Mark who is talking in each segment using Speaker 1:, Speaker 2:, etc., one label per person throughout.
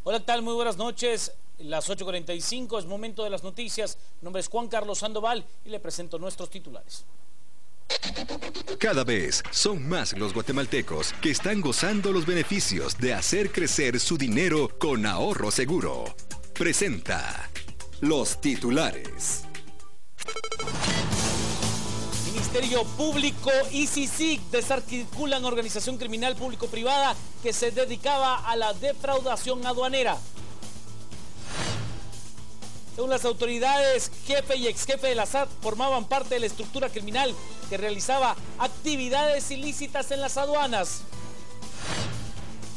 Speaker 1: Hola, ¿qué tal? Muy buenas noches. Las 8:45 es momento de las noticias. Mi nombre es Juan Carlos Sandoval y le presento nuestros titulares.
Speaker 2: Cada vez son más los guatemaltecos que están gozando los beneficios de hacer crecer su dinero con ahorro seguro. Presenta los titulares.
Speaker 1: Ministerio Público y CICIG desarticulan organización criminal público-privada que se dedicaba a la defraudación aduanera. Según las autoridades, jefe y exjefe de la SAT formaban parte de la estructura criminal que realizaba actividades ilícitas en las aduanas.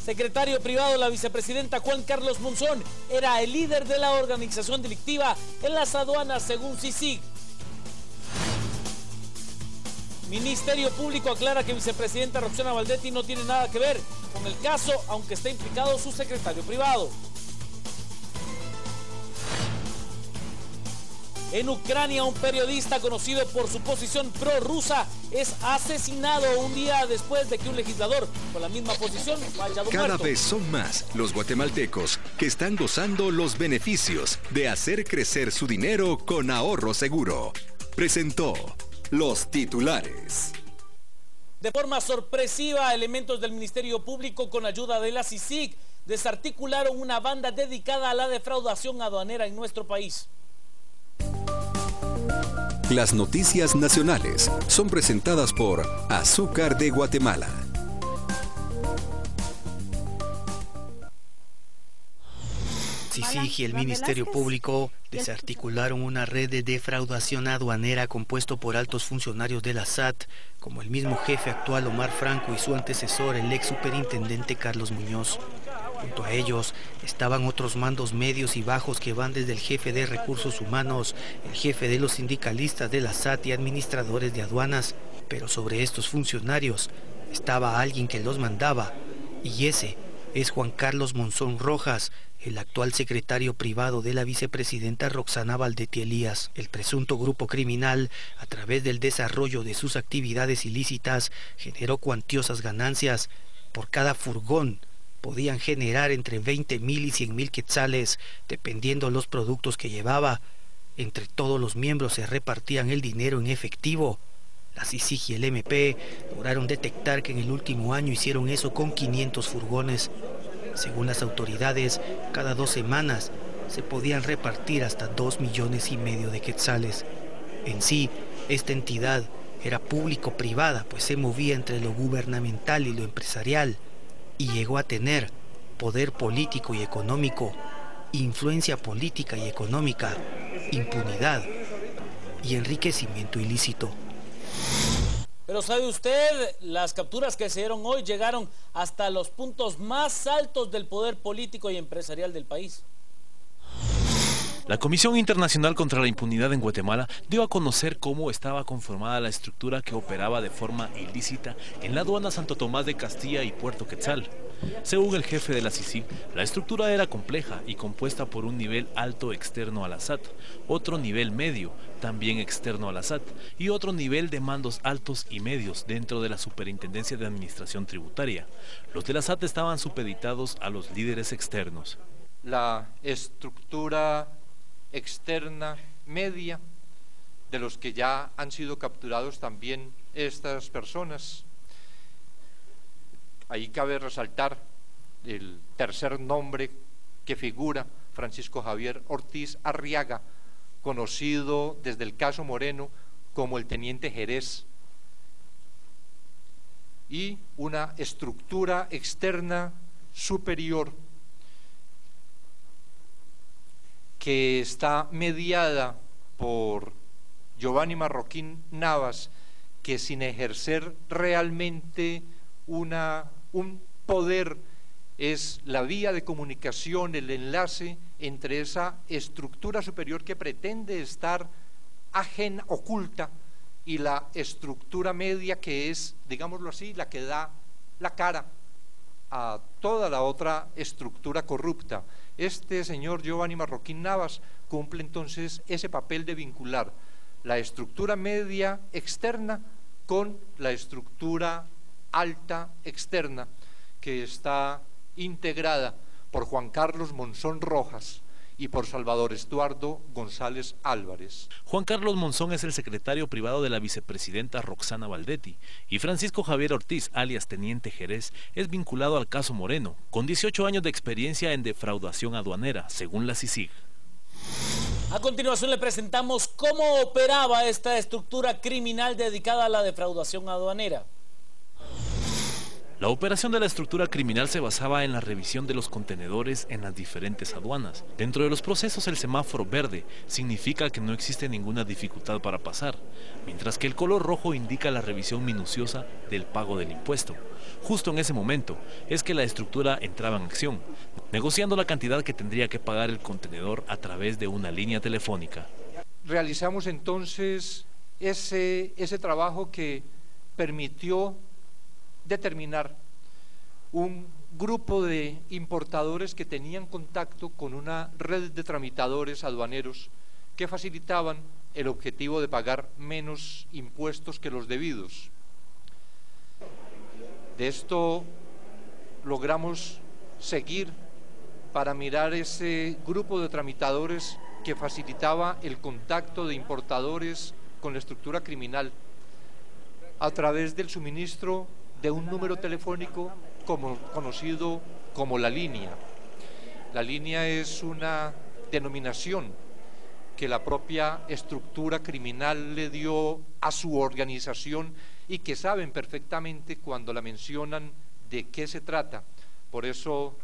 Speaker 1: Secretario privado de la vicepresidenta Juan Carlos Monzón era el líder de la organización delictiva en las aduanas según CICIG. Ministerio Público aclara que vicepresidenta Roxana Valdetti no tiene nada que ver con el caso, aunque está implicado su secretario privado. En Ucrania, un periodista conocido por su posición prorrusa es asesinado un día después de que un legislador con la misma posición haya muerto.
Speaker 2: Cada vez son más los guatemaltecos que están gozando los beneficios de hacer crecer su dinero con ahorro seguro. Presentó los titulares.
Speaker 1: De forma sorpresiva, elementos del Ministerio Público con ayuda de la CICIG desarticularon una banda dedicada a la defraudación aduanera en nuestro país.
Speaker 2: Las noticias nacionales son presentadas por Azúcar de Guatemala.
Speaker 3: CICIG y el Ministerio Público desarticularon una red de defraudación aduanera compuesto por altos funcionarios de la SAT, como el mismo jefe actual Omar Franco y su antecesor, el ex superintendente Carlos Muñoz. Junto a ellos estaban otros mandos medios y bajos que van desde el jefe de recursos humanos, el jefe de los sindicalistas de la SAT y administradores de aduanas. Pero sobre estos funcionarios estaba alguien que los mandaba, y ese es Juan Carlos Monzón Rojas, el actual secretario privado de la vicepresidenta Roxana Valdetti Elías. El presunto grupo criminal, a través del desarrollo de sus actividades ilícitas, generó cuantiosas ganancias. Por cada furgón podían generar entre 20,000 y 100,000 quetzales, dependiendo los productos que llevaba. Entre todos los miembros se repartían el dinero en efectivo. La CICIG y el MP lograron detectar que en el último año hicieron eso con 500 furgones. Según las autoridades, cada 2 semanas se podían repartir hasta 2,5 millones de quetzales. En sí, esta entidad era público-privada, pues se movía entre lo gubernamental y lo empresarial, y llegó a tener poder político y económico, influencia política y económica, impunidad y enriquecimiento ilícito.
Speaker 1: Pero ¿sabe usted? Las capturas que se dieron hoy llegaron hasta los puntos más altos del poder político y empresarial del país.
Speaker 4: La Comisión Internacional contra la Impunidad en Guatemala dio a conocer cómo estaba conformada la estructura que operaba de forma ilícita en la aduana Santo Tomás de Castilla y Puerto Quetzal. Según el jefe de la CICIG, la estructura era compleja y compuesta por un nivel alto externo a la SAT, otro nivel medio, también externo a la SAT, y otro nivel de mandos altos y medios dentro de la Superintendencia de Administración Tributaria. Los de la SAT estaban supeditados a los líderes externos.
Speaker 5: La estructura externa media de los que ya han sido capturados también estas personas. Ahí cabe resaltar el tercer nombre que figura, Francisco Javier Ortiz Arriaga, conocido desde el caso Moreno como el Teniente Jerez, y una estructura externa superior que está mediada por Giovanni Marroquín Navas, que sin ejercer realmente un poder es la vía de comunicación, el enlace entre esa estructura superior que pretende estar ajena, oculta, y la estructura media que es, digámoslo así, la que da la cara a toda la otra estructura corrupta. Este señor Giovanni Marroquín Navas cumple entonces ese papel de vincular la estructura media externa con la estructura alta externa, que está integrada por Juan Carlos Monzón Rojas y por Salvador Estuardo González Álvarez.
Speaker 4: Juan Carlos Monzón es el secretario privado de la vicepresidenta Roxana Valdetti y Francisco Javier Ortiz, alias Teniente Jerez, es vinculado al caso Moreno, con 18 años de experiencia en defraudación aduanera, según la CICIG.
Speaker 1: A continuación le presentamos cómo operaba esta estructura criminal dedicada a la defraudación aduanera.
Speaker 4: La operación de la estructura criminal se basaba en la revisión de los contenedores en las diferentes aduanas. Dentro de los procesos, el semáforo verde significa que no existe ninguna dificultad para pasar, mientras que el color rojo indica la revisión minuciosa del pago del impuesto. Justo en ese momento es que la estructura entraba en acción, negociando la cantidad que tendría que pagar el contenedor a través de una línea telefónica.
Speaker 5: Realizamos entonces ese trabajo que permitió determinar un grupo de importadores que tenían contacto con una red de tramitadores aduaneros que facilitaban el objetivo de pagar menos impuestos que los debidos. De esto logramos seguir para mirar ese grupo de tramitadores que facilitaba el contacto de importadores con la estructura criminal a través del suministro de un número telefónico conocido como la línea. La línea es una denominación que la propia estructura criminal le dio a su organización y que saben perfectamente cuando la mencionan de qué se trata. Por eso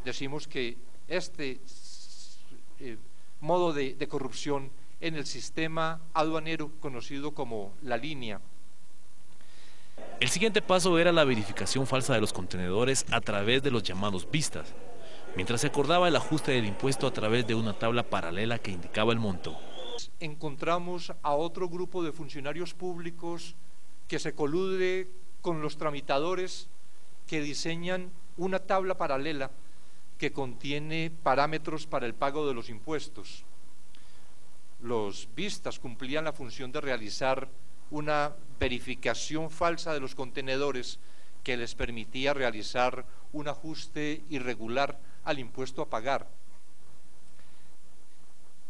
Speaker 5: decimos que este modo de corrupción en el sistema aduanero conocido como la línea.
Speaker 4: El siguiente paso era la verificación falsa de los contenedores a través de los llamados vistas, mientras se acordaba el ajuste del impuesto a través de una tabla paralela que indicaba el monto.
Speaker 5: Encontramos a otro grupo de funcionarios públicos que se colude con los tramitadores que diseñan una tabla paralela que contiene parámetros para el pago de los impuestos. Los vistas cumplían la función de realizar una verificación falsa de los contenedores que les permitía realizar un ajuste irregular al impuesto a pagar.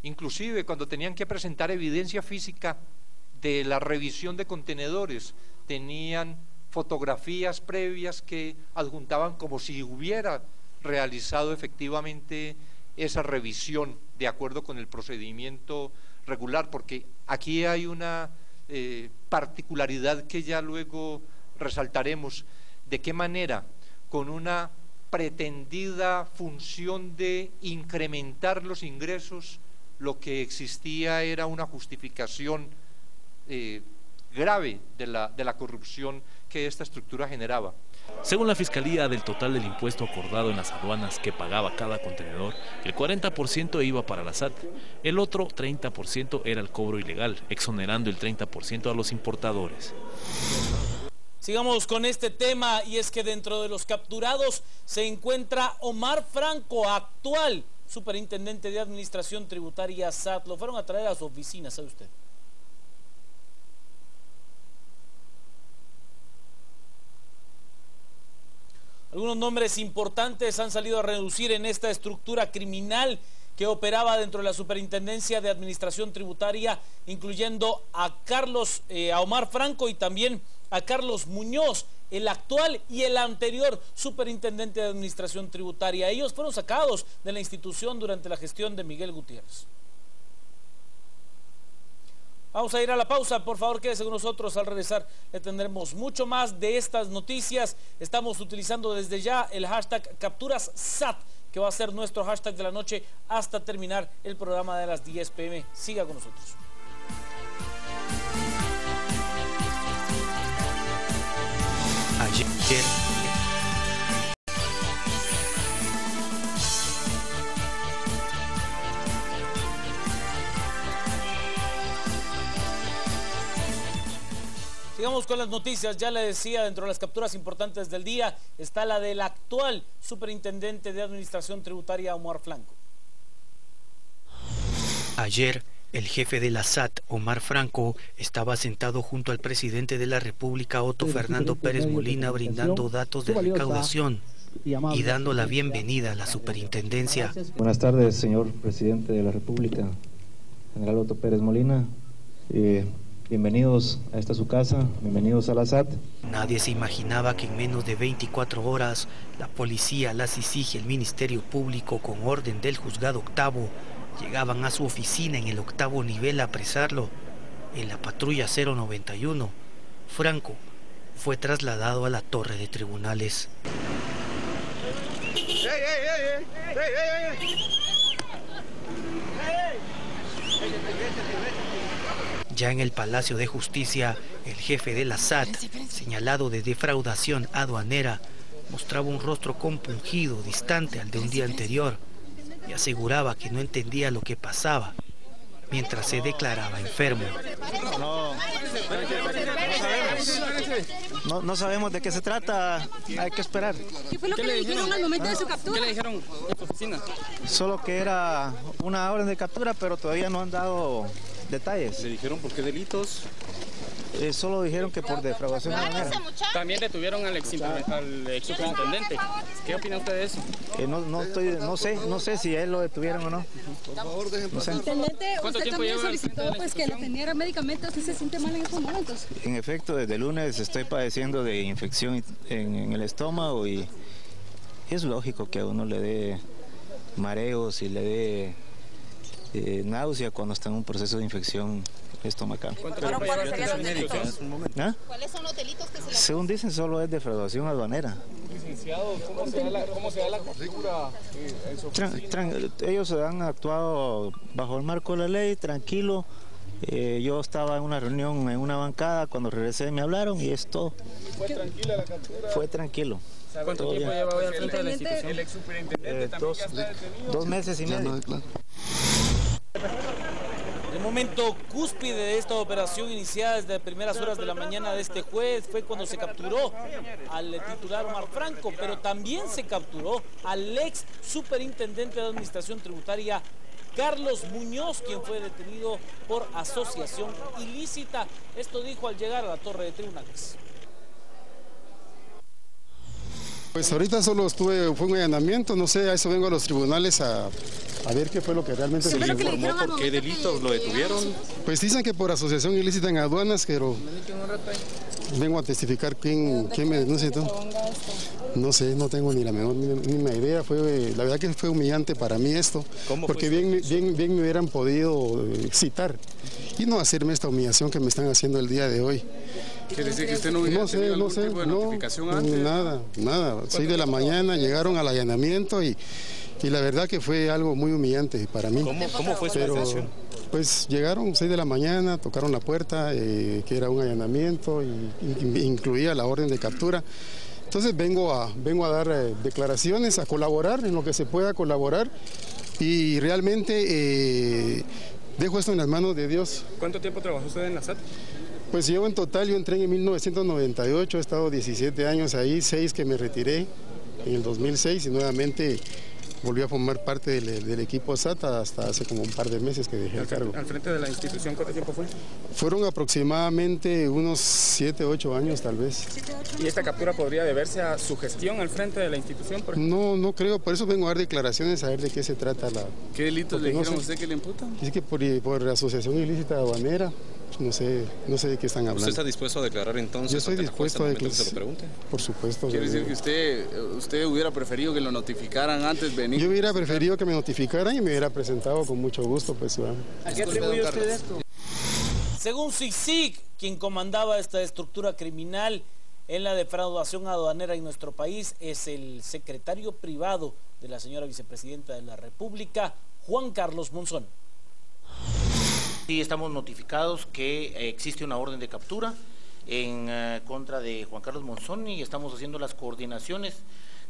Speaker 5: Inclusive cuando tenían que presentar evidencia física de la revisión de contenedores, tenían fotografías previas que adjuntaban como si hubiera realizado efectivamente esa revisión de acuerdo con el procedimiento regular, porque aquí hay una particularidad que ya luego resaltaremos, de qué manera con una pretendida función de incrementar los ingresos, lo que existía era una justificación grave de la corrupción que esta estructura generaba.
Speaker 4: Según la Fiscalía, del total del impuesto acordado en las aduanas que pagaba cada contenedor, el 40% iba para la SAT, el otro 30% era el cobro ilegal, exonerando el 30% a los importadores.
Speaker 1: Sigamos con este tema, y es que dentro de los capturados se encuentra Omar Franco, actual superintendente de Administración Tributaria SAT. Lo fueron a traer a su oficina, ¿sabe usted? Algunos nombres importantes han salido a reducir en esta estructura criminal que operaba dentro de la Superintendencia de Administración Tributaria, incluyendo a Omar Franco y también a Carlos Muñoz, el actual y el anterior superintendente de Administración Tributaria. Ellos fueron sacados de la institución durante la gestión de Miguel Gutiérrez. Vamos a ir a la pausa, por favor quédese con nosotros. Al regresar le tendremos mucho más de estas noticias. Estamos utilizando desde ya el hashtag CapturasSAT, que va a ser nuestro hashtag de la noche hasta terminar el programa de las 10 p.m. Siga con nosotros.
Speaker 3: Ayer
Speaker 1: Sigamos con las noticias. Ya le decía, dentro de las capturas importantes del día está la del actual superintendente de Administración Tributaria, Omar Franco.
Speaker 3: Ayer, el jefe de la SAT, Omar Franco, estaba sentado junto al presidente de la República, Otto Fernando Pérez Molina, brindando datos de recaudación. y dando la bienvenida a la superintendencia.
Speaker 6: Buenas tardes, señor presidente de la República, general Otto Pérez Molina. Bienvenidos a esta su casa, bienvenidos a la SAT.
Speaker 3: Nadie se imaginaba que en menos de 24 horas la policía, la CICIG y el Ministerio Público, con orden del juzgado octavo, llegaban a su oficina en el octavo nivel a apresarlo. En la patrulla 091, Franco fue trasladado a la torre de tribunales. Ya en el Palacio de Justicia, el jefe de la SAT, señalado de defraudación aduanera, mostraba un rostro compungido, distante al de un día anterior, y aseguraba que no entendía lo que pasaba, mientras se declaraba enfermo.
Speaker 6: No sabemos de qué se trata, hay que esperar.
Speaker 7: ¿Qué fue lo que le dijeron al momento de su captura?
Speaker 8: ¿Qué le dijeron en su oficina?
Speaker 6: Solo que era una orden de captura, pero todavía no han dado detalles.
Speaker 8: ¿Le dijeron por qué delitos?
Speaker 6: Solo dijeron que por defraudación aduanera.
Speaker 8: También detuvieron al ex superintendente. ¿Qué opina usted de eso?
Speaker 6: No sé si él lo detuvieron o no. No sé.
Speaker 7: Intendente, usted también solicitó pues, que lo atendiera médicamente. ¿Usted se siente mal en estos momentos?
Speaker 6: En efecto, desde el lunes estoy padeciendo de infección en el estómago y es lógico que a uno le dé mareos y le dé náusea cuando está en un proceso de infección estomacal. ¿Ah?
Speaker 9: ¿Cuáles son los delitos que se le...
Speaker 6: Según dicen, solo es defraudación aduanera.
Speaker 8: Licenciado, ¿cómo se da la captura?
Speaker 6: Ellos han actuado bajo el marco de la ley, tranquilo. Yo estaba en una reunión en una bancada, cuando regresé me hablaron y es todo.
Speaker 8: ¿Fue tranquila la captura?
Speaker 6: Fue tranquilo.
Speaker 8: ¿Cuánto tiempo lleva hoy al frente de la institución? El ex superintendente también ya está detenido.
Speaker 6: 2 meses y medio.
Speaker 1: El momento cúspide de esta operación iniciada desde primeras horas de la mañana de este jueves fue cuando se capturó al titular Omar Franco, pero también se capturó al ex superintendente de Administración Tributaria Carlos Muñoz, quien fue detenido por asociación ilícita. Esto dijo al llegar a la torre de tribunales.
Speaker 10: Pues ahorita solo fue un allanamiento, no sé, a eso vengo a los tribunales a ver qué fue lo que realmente se les informó.
Speaker 8: ¿Por qué delitos lo detuvieron?
Speaker 10: Pues dicen que por asociación ilícita en aduanas, pero vengo a testificar quién me denuncia. No sé, no tengo ni la menor mínima idea. La verdad que fue humillante para mí esto, porque bien me hubieran podido citar y no hacerme esta humillación que me están haciendo el día de hoy.
Speaker 8: ¿Quiere decir que usted no hubiera tenido algún tipo de notificación antes?
Speaker 10: Nada. 6 de la mañana llegaron al allanamiento y la verdad que fue algo muy humillante para mí.
Speaker 8: ¿Cómo fue su detención?
Speaker 10: Pues llegaron 6 de la mañana, tocaron la puerta, que era un allanamiento y incluía la orden de captura. Entonces vengo a dar declaraciones, a colaborar en lo que se pueda colaborar y realmente dejo esto en las manos de Dios.
Speaker 8: ¿Cuánto tiempo trabajó usted en la SAT?
Speaker 10: Pues llevo en total, yo entré en 1998, he estado 17 años ahí, 6 que me retiré en el 2006 y nuevamente volví a formar parte del equipo SAT hasta hace como un par de meses que dejé el cargo.
Speaker 8: ¿Al frente de la institución cuánto tiempo fue?
Speaker 10: Fueron aproximadamente unos 7, 8 años tal vez.
Speaker 8: ¿Y esta captura podría deberse a su gestión al frente de la institución?
Speaker 10: No creo, por eso vengo a dar declaraciones a ver de qué se trata la...
Speaker 8: ¿Qué delitos le dijeron a usted que le imputan?
Speaker 10: Es que por asociación ilícita aduanera. No sé de qué están hablando.
Speaker 11: ¿Usted está dispuesto a declarar entonces?
Speaker 10: Yo estoy dispuesto a declarar.
Speaker 11: Se lo pregunte.
Speaker 10: Por supuesto.
Speaker 11: ¿Quiere decir que usted hubiera preferido que lo notificaran antes de venir?
Speaker 10: Yo hubiera preferido que me notificaran y me hubiera presentado con mucho gusto. Pues,
Speaker 8: ¿a qué atribuye usted esto?
Speaker 1: Según CICIG, quien comandaba esta estructura criminal en la defraudación aduanera en nuestro país, es el secretario privado de la señora vicepresidenta de la República, Juan Carlos Monzón.
Speaker 12: Sí, estamos notificados que existe una orden de captura en contra de Juan Carlos Monzón y estamos haciendo las coordinaciones.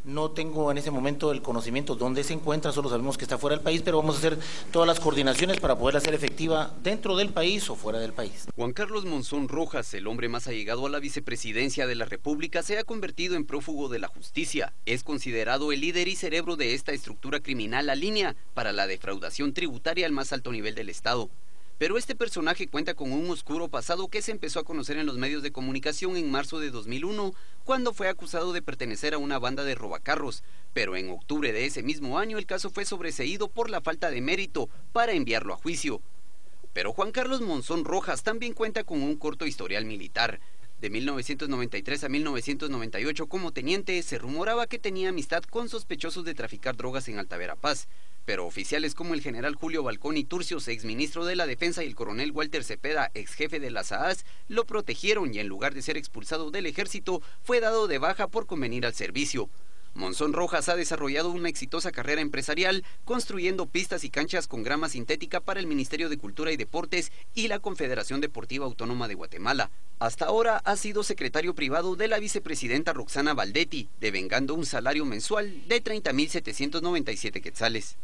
Speaker 12: No tengo en ese momento el conocimiento de dónde se encuentra, solo sabemos que está fuera del país, pero vamos a hacer todas las coordinaciones para poder hacer efectiva dentro del país o fuera del país.
Speaker 13: Juan Carlos Monzón Rojas, el hombre más allegado a la vicepresidencia de la República, se ha convertido en prófugo de la justicia. Es considerado el líder y cerebro de esta estructura criminal, la línea para la defraudación tributaria al más alto nivel del Estado. Pero este personaje cuenta con un oscuro pasado que se empezó a conocer en los medios de comunicación en marzo de 2001, cuando fue acusado de pertenecer a una banda de robacarros. Pero en octubre de ese mismo año el caso fue sobreseído por la falta de mérito para enviarlo a juicio. Pero Juan Carlos Monzón Rojas también cuenta con un corto historial militar. De 1993 a 1998 como teniente se rumoraba que tenía amistad con sospechosos de traficar drogas en Alta Verapaz. Pero oficiales como el general Julio Balcón Turcios, exministro de la Defensa, y el coronel Walter Cepeda, ex jefe de la SAAS, lo protegieron y en lugar de ser expulsado del ejército, fue dado de baja por convenir al servicio. Monzón Rojas ha desarrollado una exitosa carrera empresarial, construyendo pistas y canchas con grama sintética para el Ministerio de Cultura y Deportes y la Confederación Deportiva Autónoma de Guatemala. Hasta ahora ha sido secretario privado de la vicepresidenta Roxana Valdetti, devengando un salario mensual de 30.797 quetzales.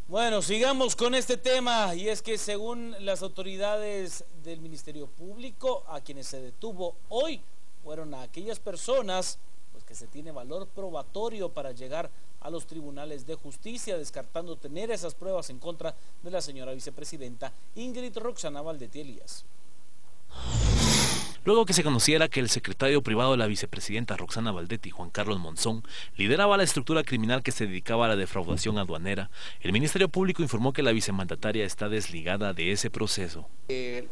Speaker 1: Bueno, sigamos con este tema, y es que según las autoridades del Ministerio Público, a quienes se detuvo hoy fueron a aquellas personas pues que se tiene valor probatorio para llegar a los tribunales de justicia, descartando tener esas pruebas en contra de la señora vicepresidenta Ingrid Roxana Valdetti Elías.
Speaker 4: Luego que se conociera que el secretario privado de la vicepresidenta Roxana Valdetti, Juan Carlos Monzón, lideraba la estructura criminal que se dedicaba a la defraudación aduanera, el Ministerio Público informó que la vicemandataria está desligada de ese proceso.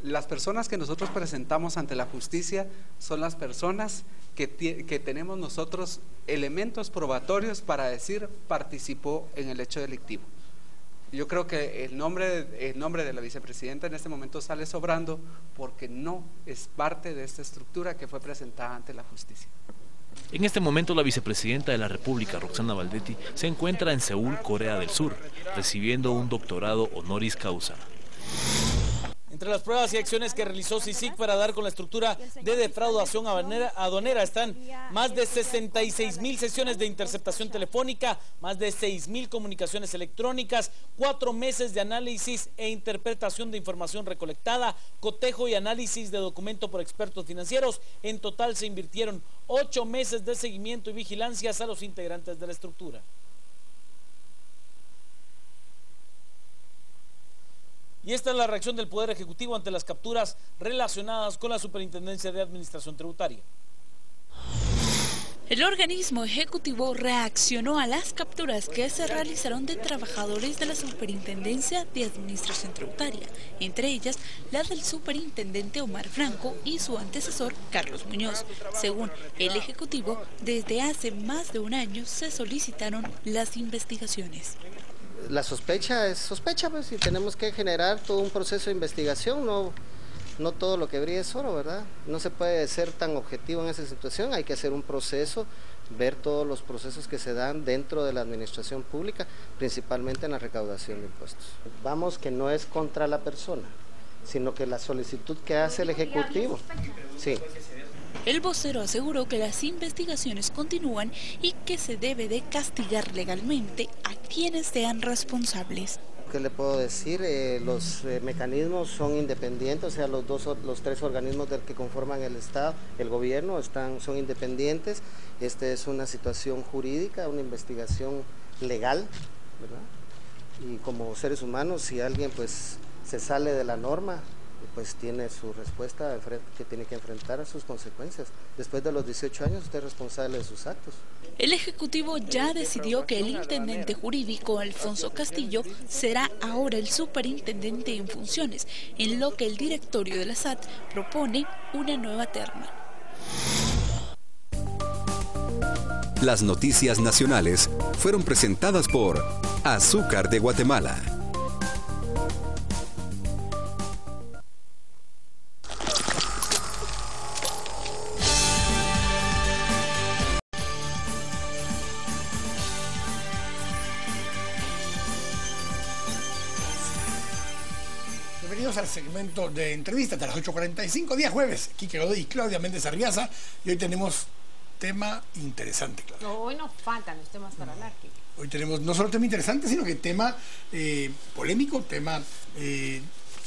Speaker 9: Las personas que nosotros presentamos ante la justicia son las personas que tenemos nosotros elementos probatorios para decir participó en el hecho delictivo. Yo creo que el nombre de la vicepresidenta en este momento sale sobrando porque no es parte de esta estructura que fue presentada ante la justicia.
Speaker 4: En este momento la vicepresidenta de la República, Roxana Valdetti, se encuentra en Seúl, Corea del Sur, recibiendo un doctorado honoris causa.
Speaker 1: Entre las pruebas y acciones que realizó CICIG para dar con la estructura de defraudación aduanera están más de 66.000 sesiones de interceptación telefónica, más de 6.000 comunicaciones electrónicas, 4 meses de análisis e interpretación de información recolectada, cotejo y análisis de documento por expertos financieros. En total se invirtieron 8 meses de seguimiento y vigilancias a los integrantes de la estructura. Y esta es la reacción del Poder Ejecutivo ante las capturas relacionadas con la Superintendencia de Administración Tributaria.
Speaker 14: El organismo ejecutivo reaccionó a las capturas que se realizaron de trabajadores de la Superintendencia de Administración Tributaria, entre ellas la del superintendente Omar Franco y su antecesor Carlos Muñoz. Según el Ejecutivo, desde hace más de un año se solicitaron las investigaciones.
Speaker 15: La sospecha es sospecha, pues, y tenemos que generar todo un proceso de investigación, no todo lo que brilla es oro, ¿verdad? No se puede ser tan objetivo en esa situación, hay que hacer un proceso, ver todos los procesos que se dan dentro de la administración pública, principalmente en la recaudación de impuestos. Vamos, que no es contra la persona, sino que la solicitud que hace el Ejecutivo, sí.
Speaker 14: El vocero aseguró que las investigaciones continúan y que se debe de castigar legalmente a quienes sean responsables.
Speaker 15: ¿Qué le puedo decir? Los mecanismos son independientes, o sea, los 3 organismos del que conforman el Estado, el gobierno, son independientes. Esta es una situación jurídica, una investigación legal, ¿verdad? Y como seres humanos, si alguien pues se sale de la norma, pues tiene su respuesta que tiene que enfrentar a sus consecuencias. Después de los 18 años usted es responsable de sus actos.
Speaker 14: El Ejecutivo ya decidió que el intendente jurídico Alfonso Castillo será ahora el superintendente en funciones, en lo que el directorio de la SAT propone una nueva terna.
Speaker 2: Las noticias nacionales fueron presentadas por Azúcar de Guatemala.
Speaker 16: Bienvenidos al segmento de entrevistas de las 8:45, día jueves. Quique Godoy y Claudia Méndez Arriaza. Y hoy tenemos tema interesante, Claudia.
Speaker 17: No, hoy nos faltan los temas para hablar, Quique.
Speaker 16: Hoy tenemos no solo tema interesante, sino que tema polémico, tema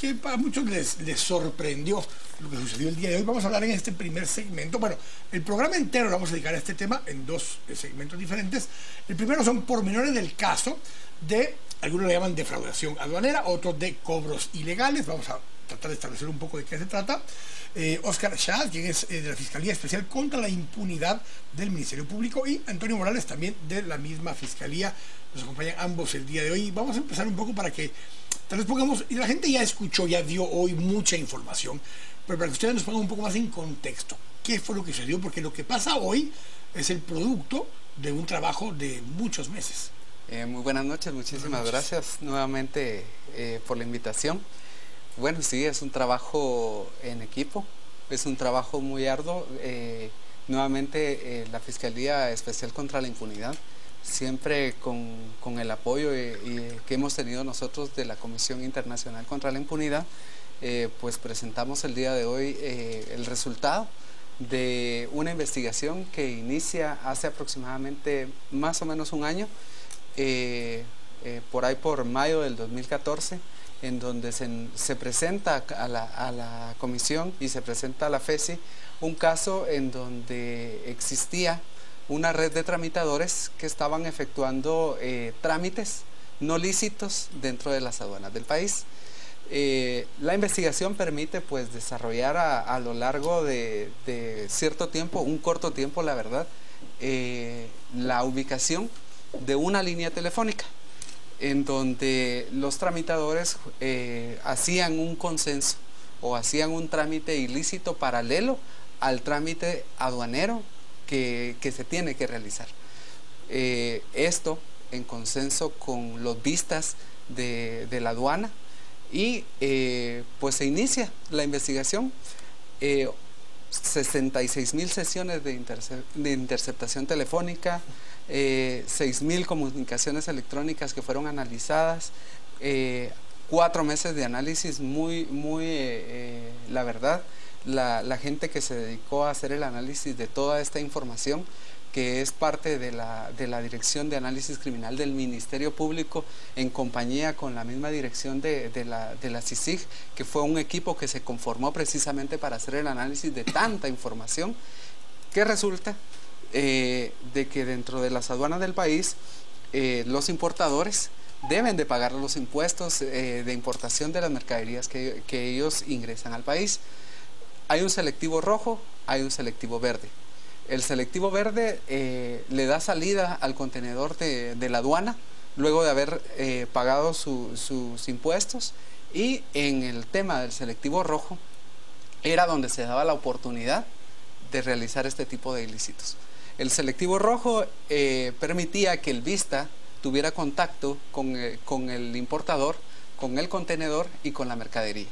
Speaker 16: que a muchos les sorprendió lo que sucedió el día de hoy. Vamos a hablar en este primer segmento. Bueno, el programa entero lo vamos a dedicar a este tema en dos segmentos diferentes. El primero son pormenores del caso de, algunos le llaman defraudación aduanera, otros de cobros ilegales. Vamos a tratar de establecer un poco de qué se trata. Oscar Shah, quien es de la Fiscalía Especial contra la Impunidad del Ministerio Público, y Antonio Morales, también de la misma Fiscalía. Nos acompañan ambos el día de hoy. Vamos a empezar un poco para que tal vez pongamos, y la gente ya escuchó, ya dio hoy mucha información, pero para que ustedes nos pongan un poco más en contexto qué fue lo que sucedió, porque lo que pasa hoy es el producto de un trabajo de muchos meses.
Speaker 9: Muy buenas noches, muchísimas gracias nuevamente por la invitación. Bueno, sí, es un trabajo en equipo, es un trabajo muy arduo. Nuevamente la Fiscalía Especial contra la Impunidad, siempre con el apoyo que hemos tenido nosotros de la Comisión Internacional contra la Impunidad, pues presentamos el día de hoy el resultado de una investigación que inicia hace aproximadamente más o menos un año, por ahí por mayo del 2014, en donde se presenta a la comisión y se presenta a la FESI un caso en donde existía una red de tramitadores que estaban efectuando trámites no lícitos dentro de las aduanas del país. La investigación permite pues desarrollar a lo largo de cierto tiempo, un corto tiempo la verdad, la ubicación de una línea telefónica, en donde los tramitadores hacían un consenso o hacían un trámite ilícito paralelo al trámite aduanero que se tiene que realizar. Esto en consenso con los vistas de la aduana, y pues se inicia la investigación. 66,000 sesiones de interceptación telefónica, 6,000 comunicaciones electrónicas que fueron analizadas, 4 meses de análisis la verdad, la gente que se dedicó a hacer el análisis de toda esta información, que es parte de la Dirección de Análisis Criminal del Ministerio Público, en compañía con la misma dirección de la CICIG, que fue un equipo que se conformó precisamente para hacer el análisis de tanta información, que resulta de que dentro de las aduanas del país los importadores deben de pagar los impuestos de importación de las mercaderías que ellos ingresan al país. Hay un selectivo rojo, hay un selectivo verde. El selectivo verde le da salida al contenedor de la aduana luego de haber pagado sus impuestos, y en el tema del selectivo rojo era donde se daba la oportunidad de realizar este tipo de ilícitos. El selectivo rojo permitía que el vista tuviera contacto con el importador, con el contenedor y con la mercadería.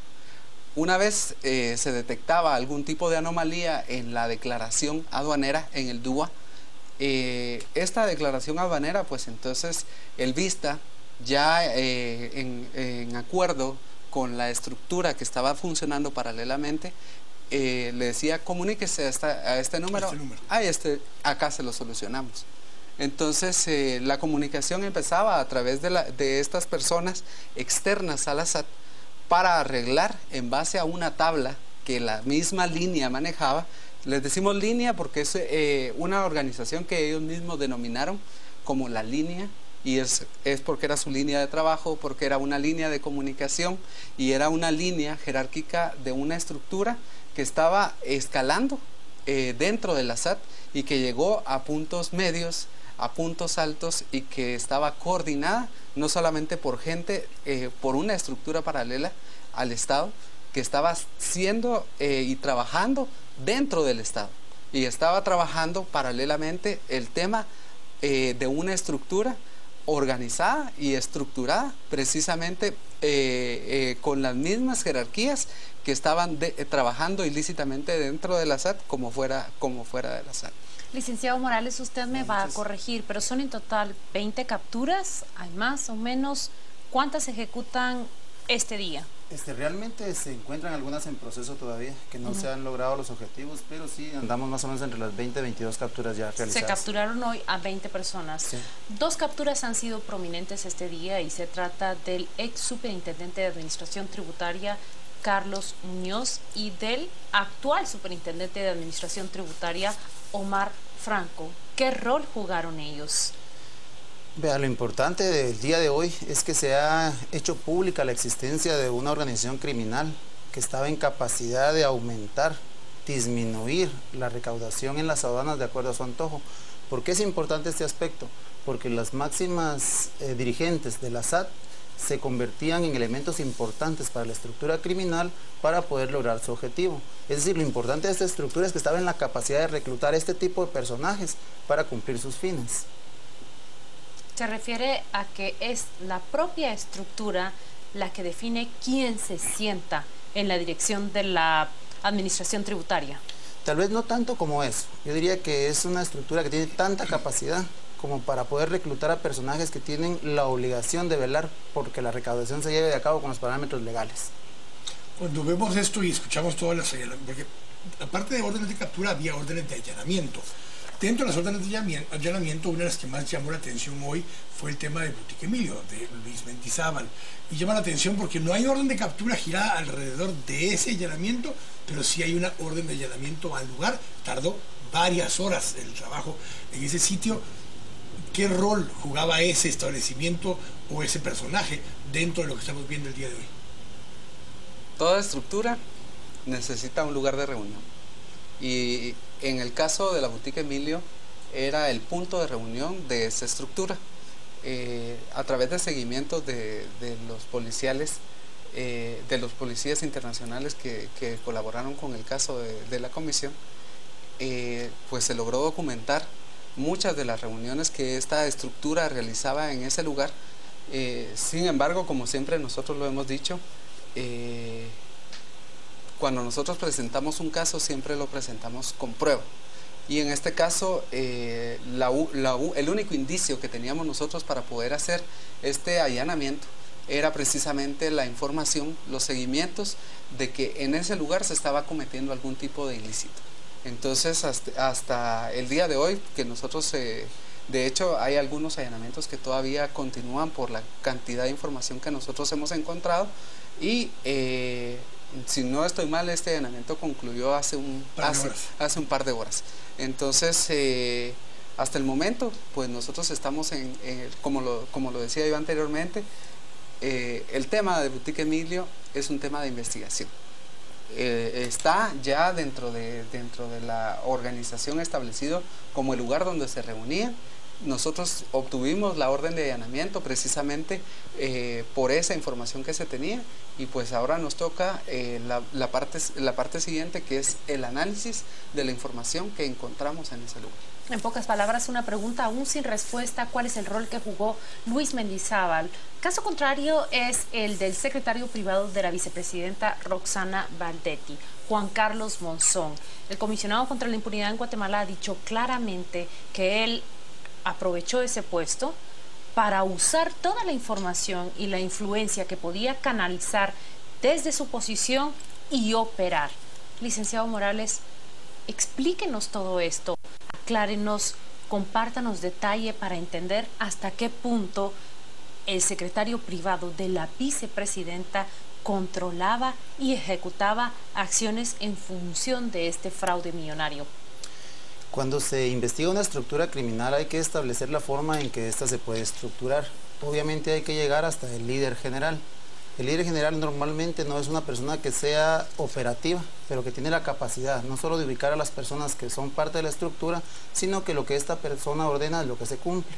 Speaker 9: Una vez se detectaba algún tipo de anomalía en la declaración aduanera, en el DUA, esta declaración aduanera, pues entonces el vista, ya en acuerdo con la estructura que estaba funcionando paralelamente, le decía: comuníquese a este número, acá se lo solucionamos. Entonces la comunicación empezaba a través de estas personas externas a la SAT, para arreglar en base a una tabla que la misma línea manejaba. Les decimos línea porque es una organización que ellos mismos denominaron como la línea, y es porque era su línea de trabajo, porque era una línea de comunicación y era una línea jerárquica de una estructura que estaba escalando dentro de la SAT, y que llegó a puntos medios, a puntos altos, y que estaba coordinada no solamente por gente, por una estructura paralela al Estado, que estaba siendo y trabajando dentro del Estado, y estaba trabajando paralelamente el tema de una estructura organizada y estructurada precisamente con las mismas jerarquías que estaban trabajando ilícitamente dentro de la SAT como fuera de la SAT.
Speaker 17: Licenciado Morales, usted me va a corregir, pero son en total 20 capturas, ¿hay más o menos? ¿Cuántas se ejecutan este día?
Speaker 18: Realmente se encuentran algunas en proceso todavía, que no se han logrado los objetivos, pero sí andamos más o menos entre las 20 y 22 capturas ya realizadas.
Speaker 17: Se capturaron hoy a 20 personas.
Speaker 18: Sí.
Speaker 17: 2 capturas han sido prominentes este día y se trata del ex superintendente de Administración Tributaria, Carlos Muñoz, y del actual superintendente de Administración Tributaria, Omar Franco. ¿Qué rol jugaron ellos?
Speaker 18: Vea, lo importante del día de hoy es que se ha hecho pública la existencia de una organización criminal que estaba en capacidad de aumentar, disminuir la recaudación en las aduanas de acuerdo a su antojo. ¿Por qué es importante este aspecto? Porque las máximas dirigentes de la SAT se convertían en elementos importantes para la estructura criminal para poder lograr su objetivo. Es decir, lo importante de esta estructura es que estaba en la capacidad de reclutar este tipo de personajes para cumplir sus fines.
Speaker 17: Se refiere a que es la propia estructura la que define quién se sienta en la dirección de la administración tributaria.
Speaker 18: Tal vez no tanto como eso. Yo diría que es una estructura que tiene tanta capacidad como para poder reclutar a personajes que tienen la obligación de velar porque la recaudación se lleve a cabo con los parámetros legales.
Speaker 16: Cuando vemos esto y escuchamos todas las señalamientos, porque aparte de órdenes de captura había órdenes de allanamiento. Dentro de las órdenes de allanamiento, una de las que más llamó la atención hoy fue el tema de Boutique Emilio, de Luis Mendizábal. Y llama la atención porque no hay orden de captura girada alrededor de ese allanamiento, pero sí hay una orden de allanamiento al lugar. Tardó varias horas el trabajo en ese sitio. ¿Qué rol jugaba ese establecimiento o ese personaje dentro de lo que estamos viendo el día de hoy?
Speaker 9: Toda estructura necesita un lugar de reunión. Y en el caso de la Boutique Emilio, era el punto de reunión de esa estructura. A través de seguimientos de los policiales, de los policías internacionales que colaboraron con el caso de la comisión, pues se logró documentar muchas de las reuniones que esta estructura realizaba en ese lugar. Sin embargo, como siempre nosotros lo hemos dicho, cuando nosotros presentamos un caso siempre lo presentamos con prueba, y en este caso el único indicio que teníamos nosotros para poder hacer este allanamiento era precisamente la información, los seguimientos de que en ese lugar se estaba cometiendo algún tipo de ilícito. Entonces hasta el día de hoy, que nosotros de hecho hay algunos allanamientos que todavía continúan por la cantidad de información que nosotros hemos encontrado, y si no estoy mal, este allanamiento concluyó hace un par de horas. Entonces, hasta el momento, pues nosotros estamos como lo decía yo anteriormente, el tema de Boutique Emilio es un tema de investigación. Está ya dentro de la organización establecido como el lugar donde se reunían. Nosotros obtuvimos la orden de allanamiento precisamente por esa información que se tenía, y pues ahora nos toca la parte siguiente, que es el análisis de la información que encontramos en ese lugar.
Speaker 17: En pocas palabras, una pregunta aún sin respuesta: ¿cuál es el rol que jugó Luis Mendizábal? Caso contrario es el del secretario privado de la vicepresidenta Roxana Valdetti, Juan Carlos Monzón. El comisionado contra la impunidad en Guatemala ha dicho claramente que él aprovechó ese puesto para usar toda la información y la influencia que podía canalizar desde su posición y operar. Licenciado Morales, explíquenos todo esto, aclárenos, compártanos detalle para entender hasta qué punto el secretario privado de la vicepresidenta controlaba y ejecutaba acciones en función de este fraude millonario.
Speaker 18: Cuando se investiga una estructura criminal hay que establecer la forma en que ésta se puede estructurar. Obviamente hay que llegar hasta el líder general. El líder general normalmente no es una persona que sea operativa, pero que tiene la capacidad no solo de ubicar a las personas que son parte de la estructura, sino que lo que esta persona ordena es lo que se cumple.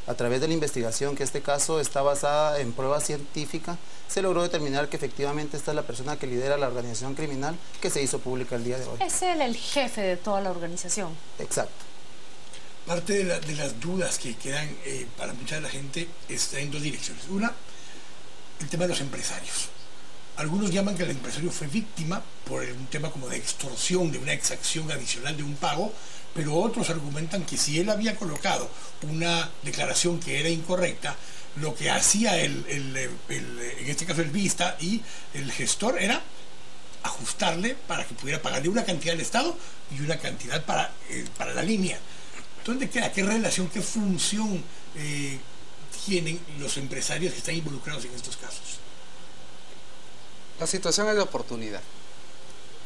Speaker 18: A través de la investigación, que este caso está basada en prueba científica, se logró determinar que efectivamente esta es la persona que lidera la organización criminal que se hizo pública el día de hoy.
Speaker 17: ¿Es él el jefe de toda la organización?
Speaker 18: Exacto.
Speaker 16: Parte de las dudas que quedan para mucha de la gente está en dos direcciones. Una, el tema de los empresarios. Algunos llaman que el empresario fue víctima por un tema como de extorsión, de una exacción adicional de un pago, pero otros argumentan que si él había colocado una declaración que era incorrecta, lo que hacía en este caso el vista y el gestor era ajustarle para que pudiera pagarle una cantidad al Estado y una cantidad para la línea. ¿Dónde queda? ¿Qué relación, qué función tienen los empresarios que están involucrados en estos casos?
Speaker 9: La situación es de oportunidad.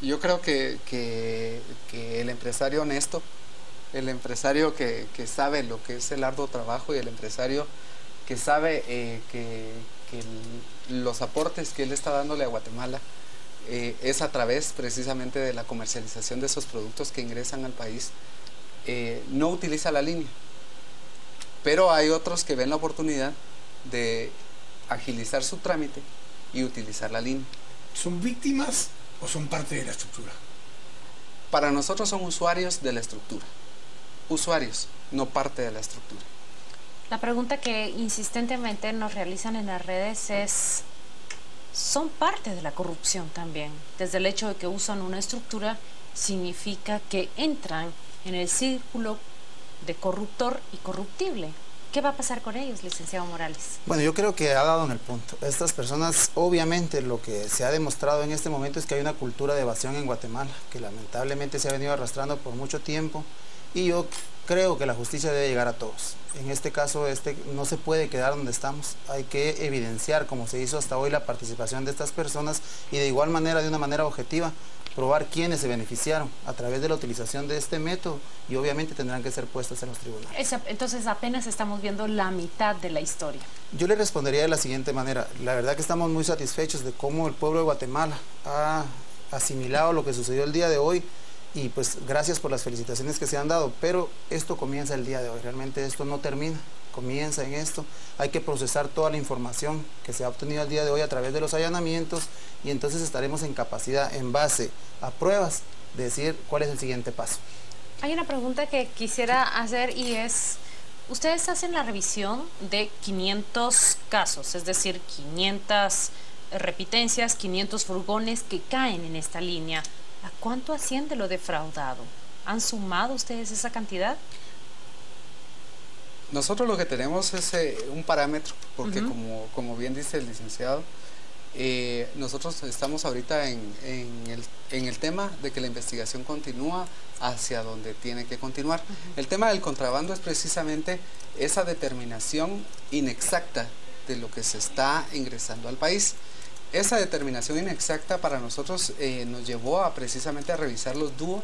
Speaker 9: Yo creo que el empresario honesto, el empresario que sabe lo que es el arduo trabajo y el empresario que sabe que los aportes que él está dándole a Guatemala es a través precisamente de la comercialización de esos productos que ingresan al país, no utiliza la línea. Pero hay otros que ven la oportunidad de agilizar su trámite y utilizar la línea.
Speaker 16: ¿Son víctimas o son parte de la estructura?
Speaker 9: Para nosotros son usuarios de la estructura. Usuarios, no parte de la estructura.
Speaker 17: La pregunta que insistentemente nos realizan en las redes es, ¿son parte de la corrupción también? Desde el hecho de que usan una estructura, significa que entran en el círculo de corruptor y corruptible. ¿Qué va a pasar con ellos, licenciado Morales?
Speaker 18: Bueno, yo creo que ha dado en el punto. Estas personas, obviamente, lo que se ha demostrado en este momento es que hay una cultura de evasión en Guatemala, que lamentablemente se ha venido arrastrando por mucho tiempo, y yo creo que la justicia debe llegar a todos. En este caso, no se puede quedar donde estamos. Hay que evidenciar, como se hizo hasta hoy, la participación de estas personas y de igual manera, de una manera objetiva, probar quiénes se beneficiaron a través de la utilización de este método y obviamente tendrán que ser puestos en los tribunales.
Speaker 17: Entonces apenas estamos viendo la mitad de la historia.
Speaker 18: Yo le respondería de la siguiente manera. La verdad que estamos muy satisfechos de cómo el pueblo de Guatemala ha asimilado lo que sucedió el día de hoy y pues gracias por las felicitaciones que se han dado, pero esto comienza el día de hoy, realmente esto no termina, comienza en esto. Hay que procesar toda la información que se ha obtenido el día de hoy a través de los allanamientos y entonces estaremos en capacidad, en base a pruebas, de decir cuál es el siguiente paso.
Speaker 17: Hay una pregunta que quisiera hacer y es, ustedes hacen la revisión de 500 casos, es decir, 500 repitencias, 500 furgones que caen en esta línea. ¿A cuánto asciende lo defraudado? ¿Han sumado ustedes esa cantidad?
Speaker 9: Nosotros lo que tenemos es un parámetro, porque como bien dice el licenciado, nosotros estamos ahorita en el tema de que la investigación continúa hacia donde tiene que continuar. El tema del contrabando es precisamente esa determinación inexacta de lo que se está ingresando al país. Esa determinación inexacta para nosotros nos llevó precisamente a revisar los DUO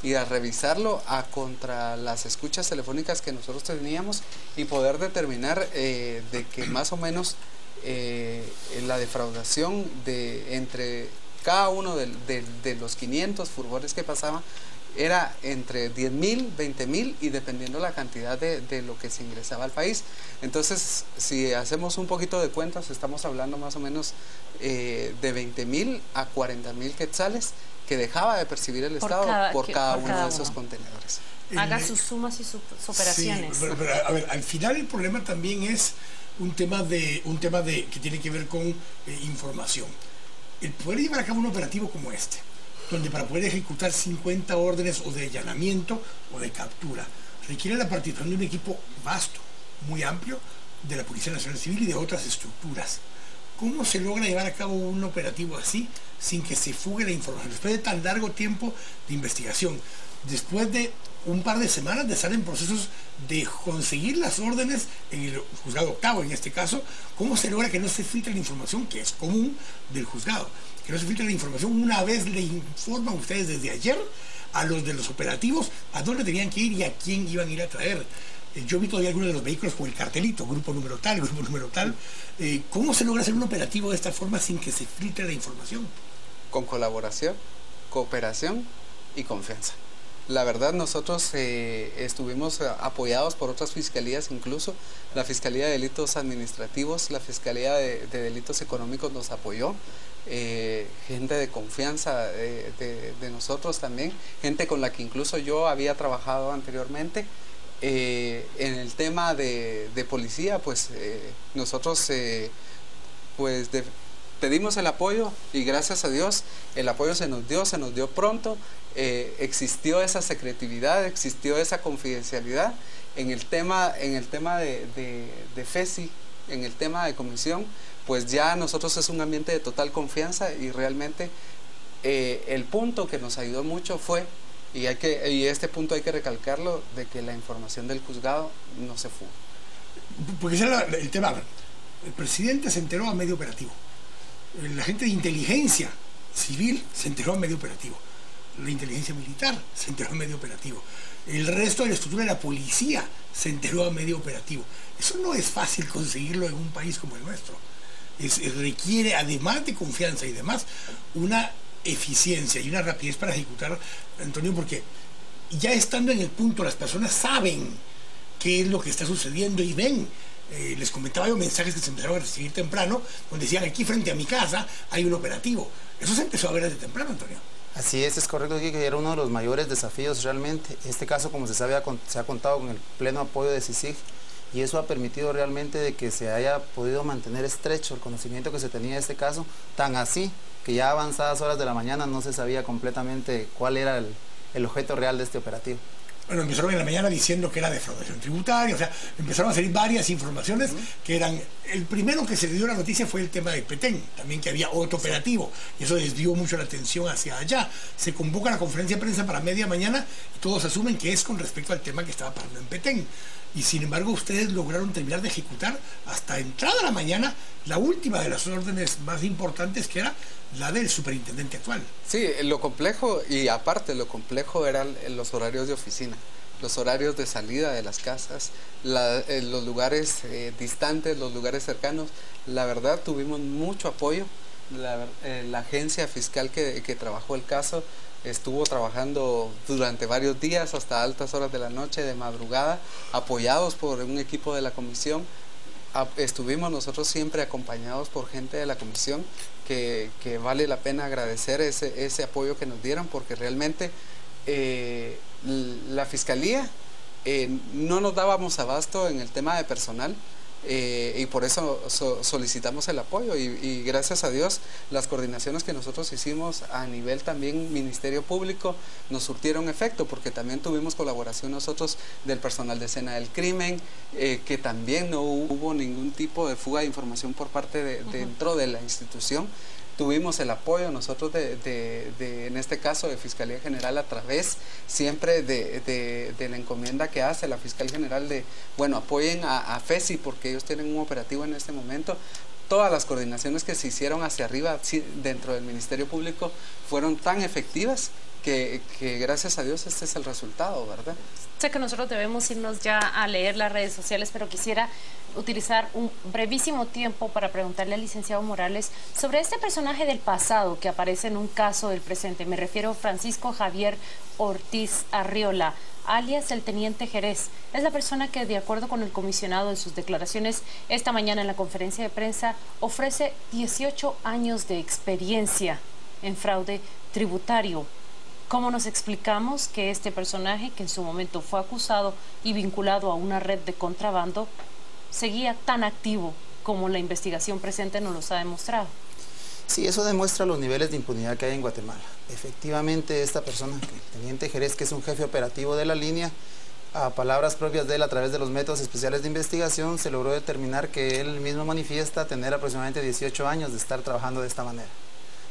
Speaker 9: y a revisarlo contra las escuchas telefónicas que nosotros teníamos y poder determinar de que más o menos la defraudación entre cada uno de los 500 furgones que pasaban era entre 10.000, 20.000 y dependiendo la cantidad de lo que se ingresaba al país. Entonces, si hacemos un poquito de cuentas, estamos hablando más o menos de 20.000 a 40.000 quetzales que dejaba de percibir el Estado por cada uno de esos contenedores.
Speaker 17: Haga sus sumas y sus operaciones.
Speaker 16: Sí, pero, a ver, al final el problema también es un tema que tiene que ver con información. El poder llevar a cabo un operativo como este, donde para poder ejecutar 50 órdenes o de allanamiento o de captura, requiere la participación de un equipo vasto, muy amplio, de la Policía Nacional Civil y de otras estructuras. ¿Cómo se logra llevar a cabo un operativo así sin que se fugue la información? Después de tan largo tiempo de investigación, después de un par de semanas de estar en procesos de conseguir las órdenes en el juzgado octavo, en este caso, ¿cómo se logra que no se filtre la información que es común del juzgado? Que no se filtre la información una vez le informan ustedes desde ayer a los de los operativos a dónde tenían que ir y a quién iban a ir a traer. Yo vi todavía algunos de los vehículos con el cartelito, grupo número tal, grupo número tal. ¿Cómo se logra hacer un operativo de esta forma sin que se filtre la información?
Speaker 9: Con colaboración, cooperación y confianza. La verdad, nosotros estuvimos apoyados por otras fiscalías, incluso la Fiscalía de Delitos Administrativos, la Fiscalía de Delitos Económicos nos apoyó, gente de confianza de nosotros también, gente con la que incluso yo había trabajado anteriormente. En el tema de policía, pues nosotros pedimos el apoyo y gracias a Dios el apoyo se nos dio pronto. Existió esa secretividad, existió esa confidencialidad en el tema de FESI, en el tema de comisión, pues ya nosotros es un ambiente de total confianza y realmente el punto que nos ayudó mucho fue, y este punto hay que recalcarlo, de que la información del juzgado no se fugó.
Speaker 16: Porque ese era el tema. El presidente se enteró a medio operativo. La gente de inteligencia civil se enteró a medio operativo. La inteligencia militar se enteró a medio operativo. El resto de la estructura de la policía se enteró a medio operativo. Eso no es fácil conseguirlo en un país como el nuestro. Requiere, además de confianza y demás, una eficiencia y una rapidez para ejecutar, Antonio, porque ya estando en el punto las personas saben qué es lo que está sucediendo y ven. Les comentaba yo mensajes que se empezaron a recibir temprano, donde decían, aquí frente a mi casa hay un operativo. Eso se empezó a ver desde temprano, Antonio.
Speaker 18: Así es correcto, que era uno de los mayores desafíos realmente. Este caso, como se sabe, se ha contado con el pleno apoyo de CICIG, y eso ha permitido realmente de que se haya podido mantener estrecho el conocimiento que se tenía de este caso, tan así que ya a avanzadas horas de la mañana no se sabía completamente cuál era el objeto real de este operativo.
Speaker 16: Bueno, empezaron en la mañana diciendo que era defraudación tributaria, o sea, empezaron a salir varias informaciones que eran... El primero que se le dio la noticia fue el tema de Petén, también que había otro operativo, y eso desvió mucho la atención hacia allá. Se convoca la conferencia de prensa para media mañana y todos asumen que es con respecto al tema que estaba pasando en Petén. Y sin embargo ustedes lograron terminar de ejecutar hasta entrada a la mañana la última de las órdenes más importantes, que era la del superintendente actual.
Speaker 9: Sí, lo complejo, y aparte lo complejo, eran los horarios de oficina, los horarios de salida de las casas, los lugares distantes, los lugares cercanos. La verdad tuvimos mucho apoyo. La agencia fiscal que trabajó el caso estuvo trabajando durante varios días hasta altas horas de la noche, de madrugada, apoyados por un equipo de la comisión. Estuvimos nosotros siempre acompañados por gente de la comisión, que vale la pena agradecer ese apoyo que nos dieron, porque realmente la fiscalía no nos dábamos abasto en el tema de personal. Y por eso solicitamos el apoyo y gracias a Dios las coordinaciones que nosotros hicimos a nivel también Ministerio Público nos surtieron efecto, porque también tuvimos colaboración nosotros del personal de escena del crimen, que también no hubo ningún tipo de fuga de información por parte dentro de la institución. Tuvimos el apoyo nosotros en este caso de Fiscalía General, a través siempre de la encomienda que hace la Fiscal General de, bueno, apoyen a FESI porque ellos tienen un operativo en este momento. Todas las coordinaciones que se hicieron hacia arriba dentro del Ministerio Público fueron tan efectivas que gracias a Dios este es el resultado, ¿verdad?
Speaker 17: Sé que nosotros debemos irnos ya a leer las redes sociales, pero quisiera utilizar un brevísimo tiempo para preguntarle al licenciado Morales sobre este personaje del pasado que aparece en un caso del presente. Me refiero a Francisco Javier Ortiz Arriola, alias el Teniente Jerez. Es la persona que, de acuerdo con el comisionado en sus declaraciones esta mañana en la conferencia de prensa, ofrece 18 años de experiencia en fraude tributario. ¿Cómo nos explicamos que este personaje, que en su momento fue acusado y vinculado a una red de contrabando, seguía tan activo como la investigación presente nos los ha demostrado?
Speaker 18: Sí, eso demuestra los niveles de impunidad que hay en Guatemala. Efectivamente, esta persona, el Teniente Jerez, que es un jefe operativo de la línea, a palabras propias de él, a través de los métodos especiales de investigación, se logró determinar que él mismo manifiesta tener aproximadamente 18 años de estar trabajando de esta manera.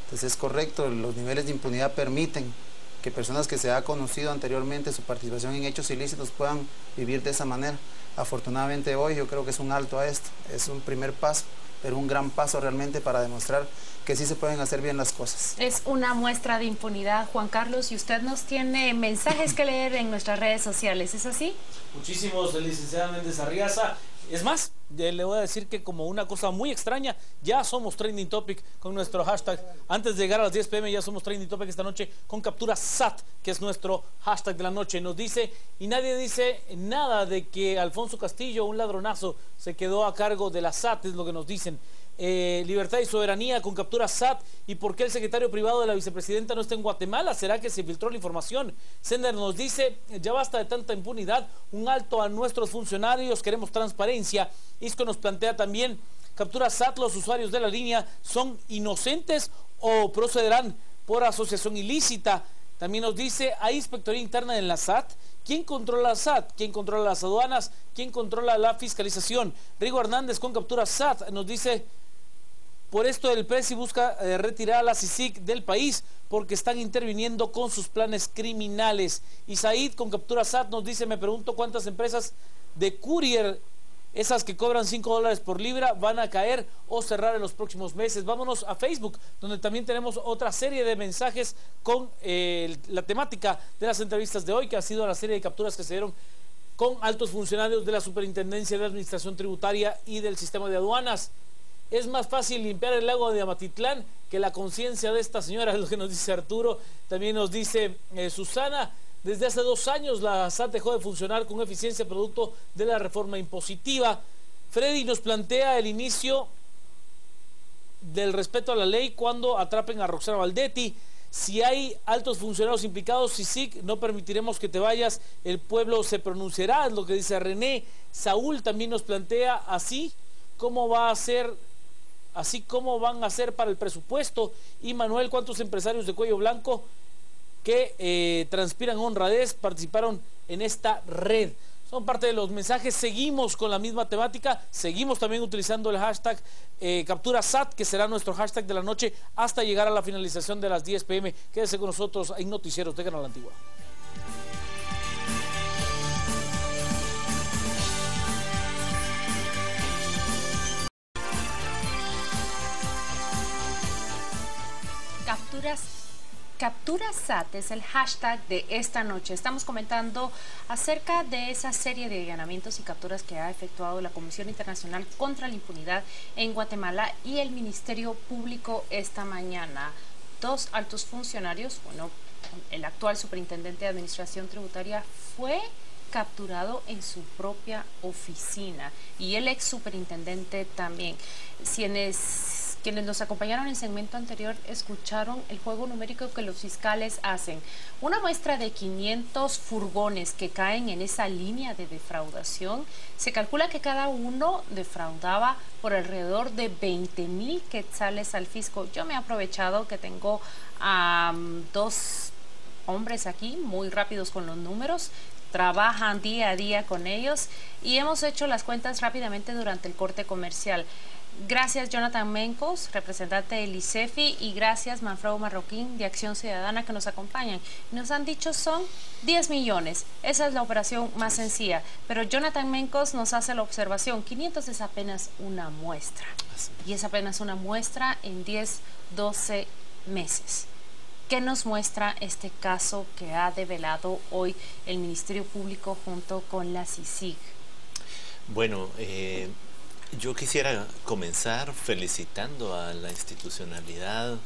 Speaker 18: Entonces es correcto, los niveles de impunidad permiten que personas que se ha conocido anteriormente su participación en hechos ilícitos puedan vivir de esa manera. Afortunadamente hoy yo creo que es un alto a esto, es un primer paso, pero un gran paso realmente para demostrar que sí se pueden hacer bien las cosas.
Speaker 17: Es una muestra de impunidad, Juan Carlos, y usted nos tiene mensajes que leer en nuestras redes sociales, ¿es así?
Speaker 1: Muchísimos, licenciada Méndez Arriaza. Es más, le voy a decir que como una cosa muy extraña, ya somos Trending Topic con nuestro hashtag. Antes de llegar a las 10 p.m. ya somos Trending Topic esta noche con Captura SAT, que es nuestro hashtag de la noche. Nos dice, y nadie dice nada de que Alfonso Castillo, un ladronazo, se quedó a cargo de la SAT, es lo que nos dicen. Libertad y soberanía con Captura SAT. ¿Y por qué el secretario privado de la vicepresidenta no está en Guatemala? ¿Será que se filtró la información? Sender nos dice, ya basta de tanta impunidad, un alto a nuestros funcionarios, queremos transparencia. Isco nos plantea también, Captura SAT, los usuarios de la línea son inocentes o procederán por asociación ilícita. También nos dice, ¿hay inspectoría interna en la SAT? ¿Quién controla la SAT? ¿Quién controla las aduanas? ¿Quién controla la fiscalización? Rigo Hernández con captura SAT nos dice, por esto el PRESI busca retirar a la CICIG del país porque están interviniendo con sus planes criminales. Y Said con captura SAT nos dice, me pregunto cuántas empresas de courier, esas que cobran $5 por libra, van a caer o cerrar en los próximos meses. Vámonos a Facebook, donde también tenemos otra serie de mensajes con la temática de las entrevistas de hoy, que ha sido la serie de capturas que se dieron con altos funcionarios de la Superintendencia de Administración Tributaria y del Sistema de Aduanas. Es más fácil limpiar el lago de Amatitlán que la conciencia de esta señora, es lo que nos dice Arturo. También nos dice Susana, desde hace 2 años la SAT dejó de funcionar con eficiencia producto de la reforma impositiva. Freddy nos plantea el inicio del respeto a la ley cuando atrapen a Roxana Baldetti. Si hay altos funcionarios implicados, CICIG, no permitiremos que te vayas, el pueblo se pronunciará, es lo que dice René. Saúl también nos plantea así cómo va a ser, así como van a ser para el presupuesto. Y Manuel, ¿cuántos empresarios de cuello blanco que transpiran honradez participaron en esta red? Son parte de los mensajes. Seguimos con la misma temática, seguimos también utilizando el hashtag captura SAT, que será nuestro hashtag de la noche hasta llegar a la finalización de las 10 p.m. Quédese con nosotros en Noticieros de Canal Antigua.
Speaker 17: Captura SAT es el hashtag de esta noche. Estamos comentando acerca de esa serie de allanamientos y capturas que ha efectuado la Comisión Internacional contra la Impunidad en Guatemala y el Ministerio Público esta mañana. 2 altos funcionarios, bueno, el actual superintendente de Administración Tributaria fue capturado en su propia oficina y el ex superintendente también. Quienes nos acompañaron en el segmento anterior escucharon el juego numérico que los fiscales hacen. Una muestra de 500 furgones que caen en esa línea de defraudación. Se calcula que cada uno defraudaba por alrededor de 20,000 quetzales al fisco. Yo me he aprovechado que tengo a 2 hombres aquí, muy rápidos con los números. Trabajan día a día con ellos y hemos hecho las cuentas rápidamente durante el corte comercial. Gracias Jonathan Mencos, representante del ICEFI, y gracias Manfredo Marroquín de Acción Ciudadana que nos acompañan. Nos han dicho son 10 millones, esa es la operación más sencilla, pero Jonathan Mencos nos hace la observación, 500 es apenas una muestra, y es apenas una muestra en 10, 12 meses. ¿Qué nos muestra este caso que ha develado hoy el Ministerio Público junto con la CICIG?
Speaker 19: Bueno, yo quisiera comenzar felicitando a la institucionalidad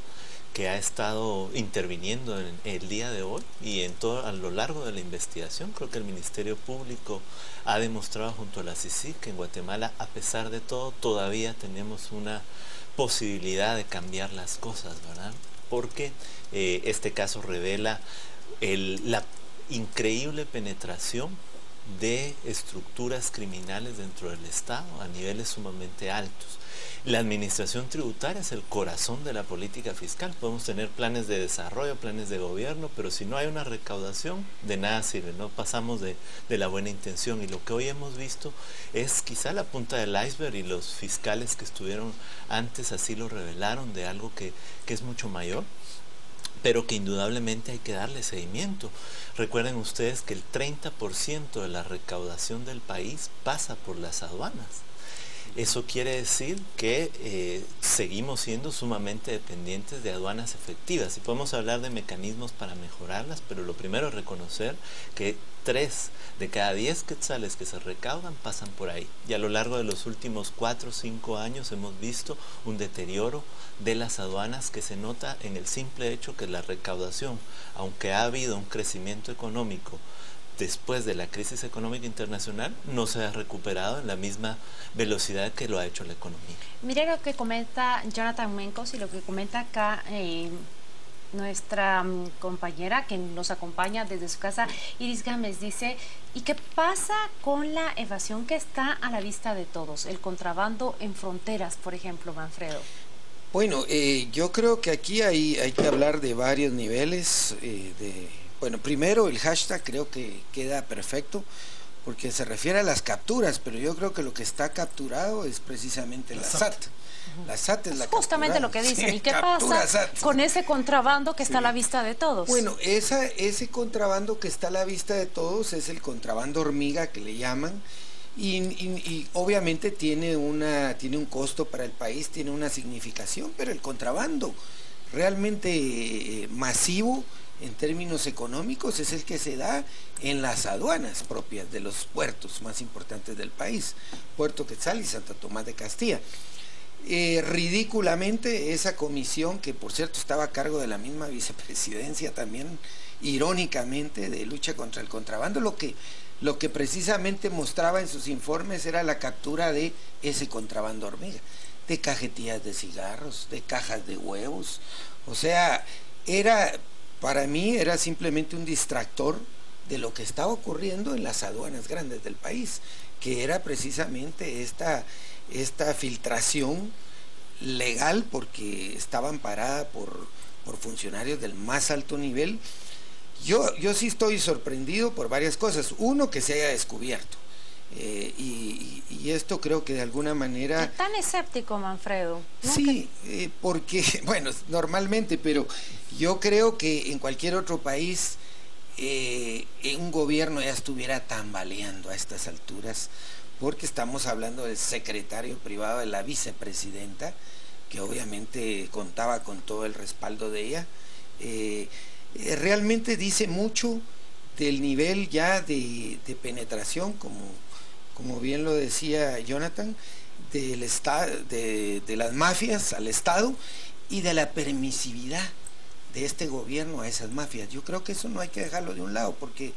Speaker 19: que ha estado interviniendo en el día de hoy y a lo largo de la investigación. Creo que el Ministerio Público ha demostrado junto a la CICIG que en Guatemala, a pesar de todo, todavía tenemos una posibilidad de cambiar las cosas, ¿verdad? Porque este caso revela la increíble penetración de estructuras criminales dentro del Estado a niveles sumamente altos. La administración tributaria es el corazón de la política fiscal. Podemos tener planes de desarrollo, planes de gobierno, pero si no hay una recaudación, de nada sirve, no pasamos de la buena intención. Y lo que hoy hemos visto es quizá la punta del iceberg, y los fiscales que estuvieron antes así lo revelaron, de algo que es mucho mayor, pero que indudablemente hay que darle seguimiento. Recuerden ustedes que el 30% de la recaudación del país pasa por las aduanas. Eso quiere decir que seguimos siendo sumamente dependientes de aduanas efectivas, y podemos hablar de mecanismos para mejorarlas, pero lo primero es reconocer que 3 de cada 10 quetzales que se recaudan pasan por ahí. Y a lo largo de los últimos 4 o 5 años hemos visto un deterioro de las aduanas que se nota en el simple hecho que la recaudación, aunque ha habido un crecimiento económico después de la crisis económica internacional, no se ha recuperado en la misma velocidad que lo ha hecho la economía.
Speaker 17: Mire lo que comenta Jonathan Mencos y lo que comenta acá nuestra compañera que nos acompaña desde su casa, Iris Gámez, dice: ¿y qué pasa con la evasión que está a la vista de todos? El contrabando en fronteras, por ejemplo, Manfredo.
Speaker 20: Bueno, yo creo que aquí hay que hablar de varios niveles. Bueno, primero el hashtag creo que queda perfecto porque se refiere a las capturas, pero yo creo que lo que está capturado es precisamente la SAT. La SAT es la
Speaker 17: justamente
Speaker 20: capturada.
Speaker 17: lo que dicen.
Speaker 20: Sí,
Speaker 17: ¿Y qué pasa
Speaker 20: SAT
Speaker 17: con ese contrabando que está a la vista de todos?
Speaker 20: Bueno, ese contrabando que está a la vista de todos es el contrabando hormiga que le llaman. Y obviamente tiene un costo para el país, tiene una significación, pero el contrabando realmente masivo en términos económicos es el que se da en las aduanas propias de los puertos más importantes del país, Puerto Quetzal y Santo Tomás de Castilla. Ridículamente esa comisión, que por cierto estaba a cargo de la misma vicepresidencia también, irónicamente, de lucha contra el contrabando, lo que precisamente mostraba en sus informes era la captura de ese contrabando hormiga, de cajetillas de cigarros, de cajas de huevos. O sea, para mí era simplemente un distractor de lo que estaba ocurriendo en las aduanas grandes del país, que era precisamente esta filtración legal, porque estaba amparada por funcionarios del más alto nivel. Yo sí estoy sorprendido por varias cosas. Uno, que se haya descubierto. Y esto creo que de alguna manera...
Speaker 17: ¿Es tan escéptico, Manfredo?
Speaker 20: Sí, porque, bueno, normalmente, pero yo creo que en cualquier otro país un gobierno ya estuviera tambaleando a estas alturas, porque estamos hablando del secretario privado de la vicepresidenta, que obviamente contaba con todo el respaldo de ella. Realmente dice mucho del nivel ya de penetración, como bien lo decía Jonathan, de las mafias al Estado y de la permisividad de este gobierno a esas mafias. Yo creo que eso no hay que dejarlo de un lado, porque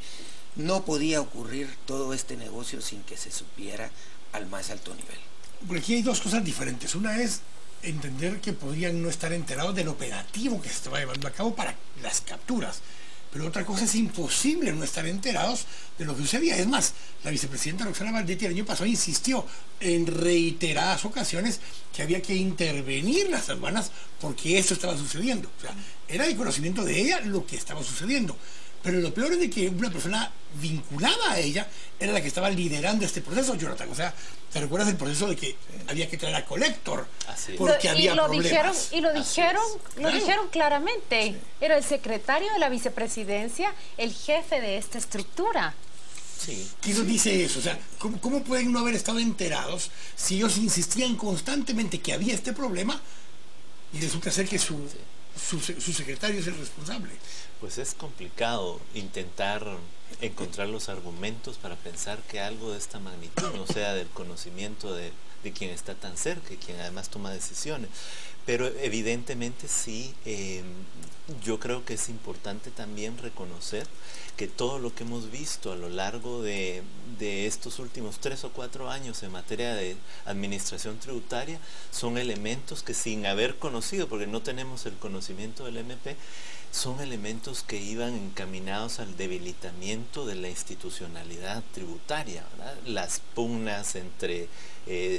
Speaker 20: no podía ocurrir todo este negocio sin que se supiera al más alto nivel.
Speaker 16: Porque aquí hay dos cosas diferentes. Una es entender que podrían no estar enterados del operativo que se estaba llevando a cabo para las capturas. Pero otra cosa, es imposible no estar enterados de lo que sucedía. Es más, la vicepresidenta Roxana Baldetti el año pasado insistió en reiteradas ocasiones que había que intervenir las aduanas porque esto estaba sucediendo. O sea, era de conocimiento de ella lo que estaba sucediendo. Pero lo peor es de que una persona vinculada a ella era la que estaba liderando este proceso, Jonathan. O sea, ¿te recuerdas del proceso de que había que traer a Collector? Porque había problemas.
Speaker 17: Lo dijeron claramente. Sí. Era el secretario de la vicepresidencia, el jefe de esta estructura.
Speaker 16: Sí. ¿Qué nos dice eso? O sea, ¿cómo pueden no haber estado enterados si ellos insistían constantemente que había este problema y resulta ser que su secretario es el responsable?
Speaker 19: Pues es complicado intentar encontrar los argumentos para pensar que algo de esta magnitud no sea del conocimiento de quien está tan cerca y quien además toma decisiones. Pero evidentemente sí, yo creo que es importante también reconocer que todo lo que hemos visto a lo largo de estos últimos 3 o 4 años en materia de administración tributaria son elementos que, sin haber conocido, porque no tenemos el conocimiento del MP, son elementos que iban encaminados al debilitamiento de la institucionalidad tributaria, ¿verdad? Las pugnas entre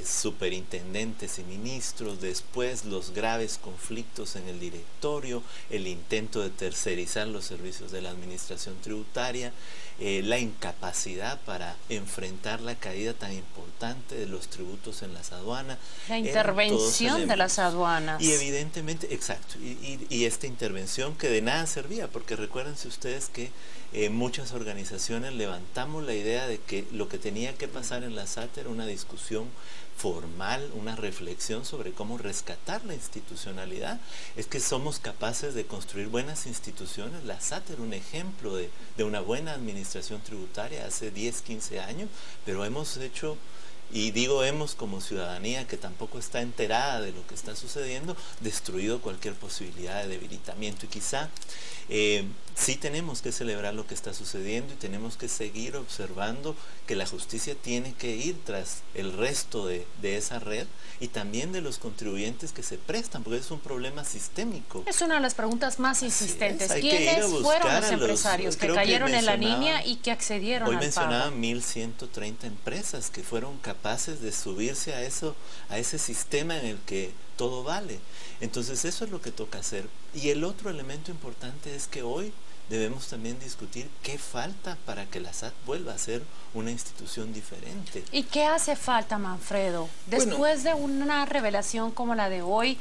Speaker 19: superintendentes y ministros, después los graves conflictos en el directorio, el intento de tercerizar los servicios de la administración tributaria, la incapacidad para enfrentar la caída tan importante de los tributos en las aduanas.
Speaker 17: La intervención de las aduanas.
Speaker 19: Y evidentemente, exacto, y esta intervención que de nada servía, porque recuérdense ustedes que muchas organizaciones levantamos la idea de que lo que tenía que pasar en la SAT era una discusión formal, una reflexión sobre cómo rescatar la institucionalidad. Es que somos capaces de construir buenas instituciones. La SAT era un ejemplo de una buena administración tributaria hace 10, 15 años, pero hemos hecho, y digo hemos como ciudadanía que tampoco está enterada de lo que está sucediendo, destruido cualquier posibilidad de debilitamiento. Y quizá sí tenemos que celebrar lo que está sucediendo y tenemos que seguir observando que la justicia tiene que ir tras el resto de esa red y también de los contribuyentes que se prestan, porque es un problema sistémico.
Speaker 17: Es una de las preguntas más insistentes. ¿Quiénes fueron los empresarios que cayeron en la línea y que accedieron al pago?
Speaker 19: Hoy mencionaban 1.130 empresas que fueron capaces capaces de subirse a eso, a ese sistema en el que todo vale. Entonces eso es lo que toca hacer. Y el otro elemento importante es que hoy debemos también discutir qué falta para que la SAT vuelva a ser una institución diferente.
Speaker 17: ¿Y qué hace falta, Manfredo? Después de una revelación como la de hoy,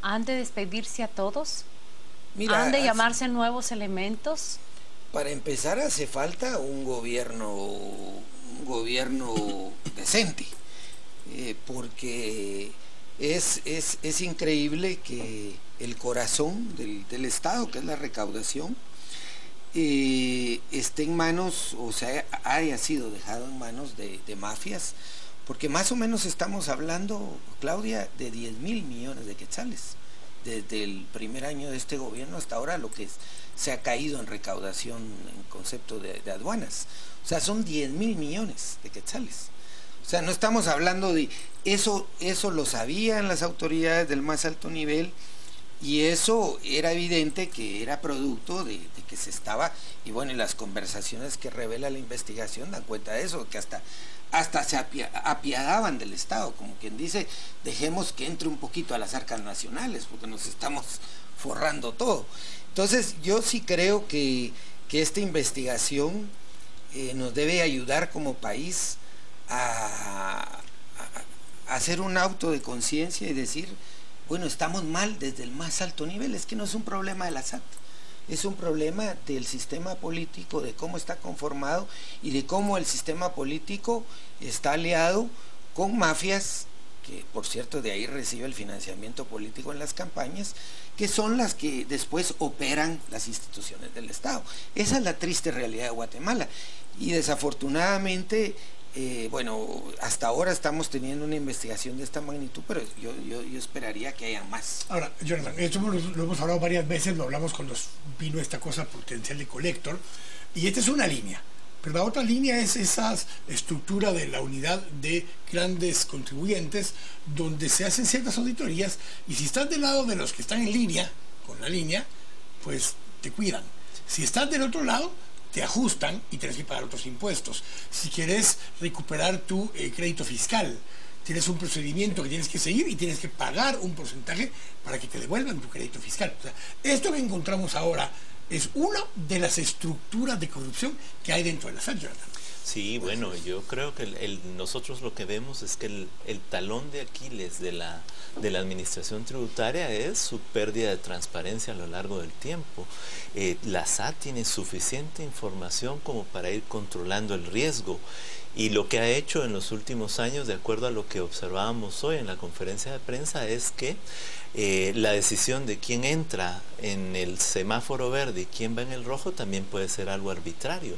Speaker 17: ¿han de despedirse a todos?
Speaker 20: Mira,
Speaker 17: ¿Han de llamarse nuevos elementos?
Speaker 20: Para empezar hace falta un gobierno decente, porque es increíble que el corazón del Estado, que es la recaudación, esté en manos, o sea, haya sido dejado en manos de mafias, porque más o menos estamos hablando, Claudia, de 10.000 millones de quetzales. Desde el primer año de este gobierno hasta ahora lo que se ha caído en recaudación en concepto de aduanas. O sea, son 10.000 millones de quetzales. O sea, no estamos hablando de eso lo sabían las autoridades del más alto nivel, y eso era evidente que era producto de que se estaba, y bueno, y las conversaciones que revela la investigación dan cuenta de eso, que hasta se apiadaban del Estado, como quien dice, dejemos que entre un poquito a las arcas nacionales, porque nos estamos forrando todo. Entonces yo sí creo que esta investigación nos debe ayudar como país a hacer un auto de conciencia y decir, bueno, estamos mal desde el más alto nivel. Es que no es un problema de la SAT, es un problema del sistema político, de cómo está conformado y de cómo el sistema político está aliado con mafias, que por cierto de ahí recibe el financiamiento político en las campañas, que son las que después operan las instituciones del Estado. Esa es la triste realidad de Guatemala, y desafortunadamente bueno, hasta ahora estamos teniendo una investigación de esta magnitud, pero yo esperaría que haya más.
Speaker 16: Ahora, Jonathan, esto lo hemos hablado varias veces, lo hablamos cuando vino esta cosa potencial de Collector, y esta es una línea, pero la otra línea es esa estructura de la unidad de grandes contribuyentes, donde se hacen ciertas auditorías, y si estás del lado de los que están en línea, con la línea, pues te cuidan. Si estás del otro lado, te ajustan y tienes que pagar otros impuestos. Si quieres recuperar tu crédito fiscal, tienes un procedimiento que tienes que seguir y tienes que pagar un porcentaje para que te devuelvan tu crédito fiscal. O sea, esto que encontramos ahora es una de las estructuras de corrupción que hay dentro de la SAT, Jonathan.
Speaker 19: Sí, bueno, yo creo que nosotros lo que vemos es que el talón de Aquiles de la administración tributaria es su pérdida de transparencia a lo largo del tiempo. La SAT tiene suficiente información como para ir controlando el riesgo, y lo que ha hecho en los últimos años, de acuerdo a lo que observábamos hoy en la conferencia de prensa, es que la decisión de quién entra en el semáforo verde y quién va en el rojo también puede ser algo arbitrario,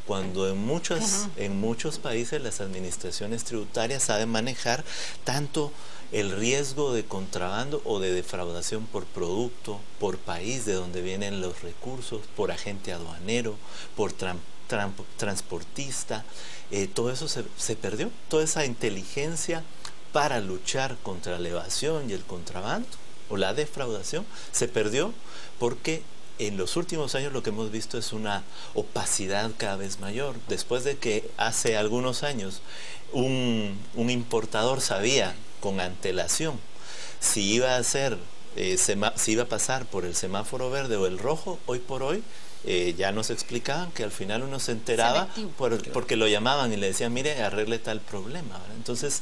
Speaker 19: cuando en muchos países las administraciones tributarias saben manejar tanto el riesgo de contrabando o de defraudación por producto, por país de donde vienen los recursos, por agente aduanero, por transportista. Todo eso se perdió, toda esa inteligencia para luchar contra la evasión y el contrabando o la defraudación se perdió, porque en los últimos años lo que hemos visto es una opacidad cada vez mayor. Después de que hace algunos años un importador sabía con antelación si iba a hacer, si iba a pasar por el semáforo verde o el rojo, hoy por hoy ya nos explicaban que al final uno se enteraba porque lo llamaban y le decían, mire, arregle tal problema, ¿verdad? Entonces,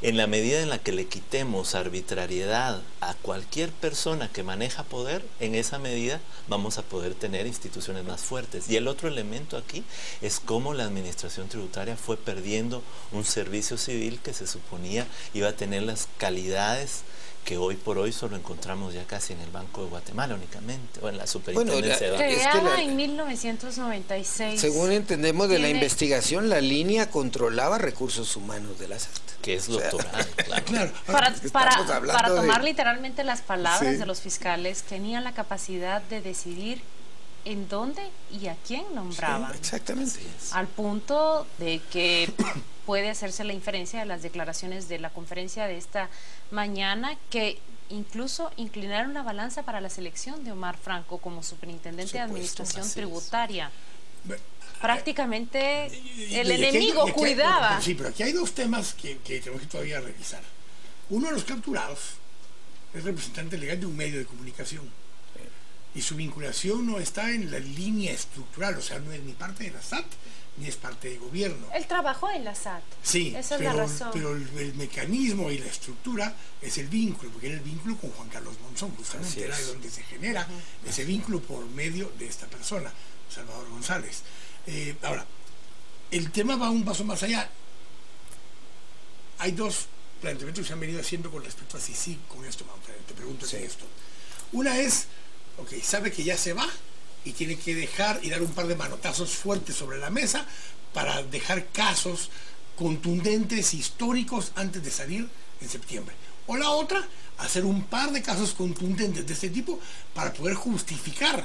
Speaker 19: en la medida en la que le quitemos arbitrariedad a cualquier persona que maneja poder, en esa medida vamos a poder tener instituciones más fuertes. Y el otro elemento aquí es cómo la administración tributaria fue perdiendo un servicio civil que se suponía iba a tener las calidades que hoy por hoy solo encontramos ya casi en el Banco de Guatemala únicamente, o en la Superintendencia de Bancos.
Speaker 17: Creada en 1996.
Speaker 20: Según entendemos de la investigación, la línea controlaba recursos humanos de la SAT.
Speaker 19: Que es doctoral, claro.
Speaker 17: Para tomar literalmente las palabras de los fiscales, tenían la capacidad de decidir en dónde y a quién nombraban.
Speaker 20: Sí, exactamente.
Speaker 17: Al punto de que puede hacerse la inferencia de las declaraciones de la conferencia de esta mañana, que incluso inclinaron la balanza para la selección de Omar Franco como superintendente de administración tributaria. prácticamente el enemigo cuidaba.
Speaker 16: Sí, pero aquí hay dos temas que tenemos que todavía revisar. Uno de los capturados es representante legal de un medio de comunicación y su vinculación no está en la línea estructural, o sea, no es ni parte de la SAT ni es parte del gobierno.
Speaker 17: Él trabajó en la SAT.
Speaker 16: Sí,
Speaker 17: esa es la razón.
Speaker 16: Pero el mecanismo y la estructura es el vínculo, porque era el vínculo con Juan Carlos Monzón, justamente era de donde se genera ese vínculo por medio de esta persona, Salvador González. Ahora, el tema va un paso más allá. Hay dos planteamientos que se han venido haciendo con respecto a CICIG con esto, Manfred, te pregunto esto. Una es, sabe que ya se va y tiene que dejar y dar un par de manotazos fuertes sobre la mesa para dejar casos contundentes, históricos, antes de salir en septiembre. O la otra, hacer un par de casos contundentes de este tipo para poder justificar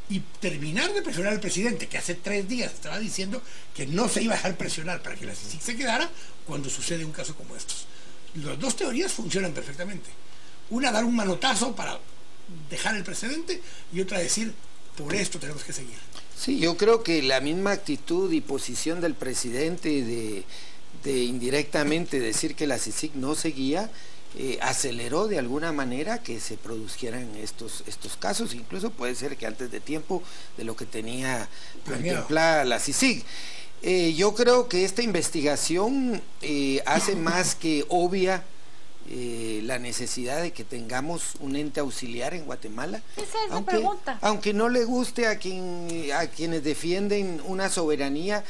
Speaker 16: y terminar de presionar al presidente, que hace 3 días estaba diciendo que no se iba a dejar presionar para que la CICIG se quedara cuando sucede un caso como estos. Las dos teorías funcionan perfectamente. Una, dar un manotazo para dejar el precedente, y otra, decir, por esto tenemos que seguir.
Speaker 20: Sí, yo creo que la misma actitud y posición del presidente de indirectamente decir que la CICIG no seguía, aceleró de alguna manera que se produjeran estos casos, incluso puede ser que antes de tiempo de lo que tenía contemplada la CICIG. Yo creo que esta investigación hace más que obvia la necesidad de que tengamos un ente auxiliar en Guatemala.
Speaker 17: Esa es la pregunta.
Speaker 20: Aunque no le guste a quienes defienden una soberanía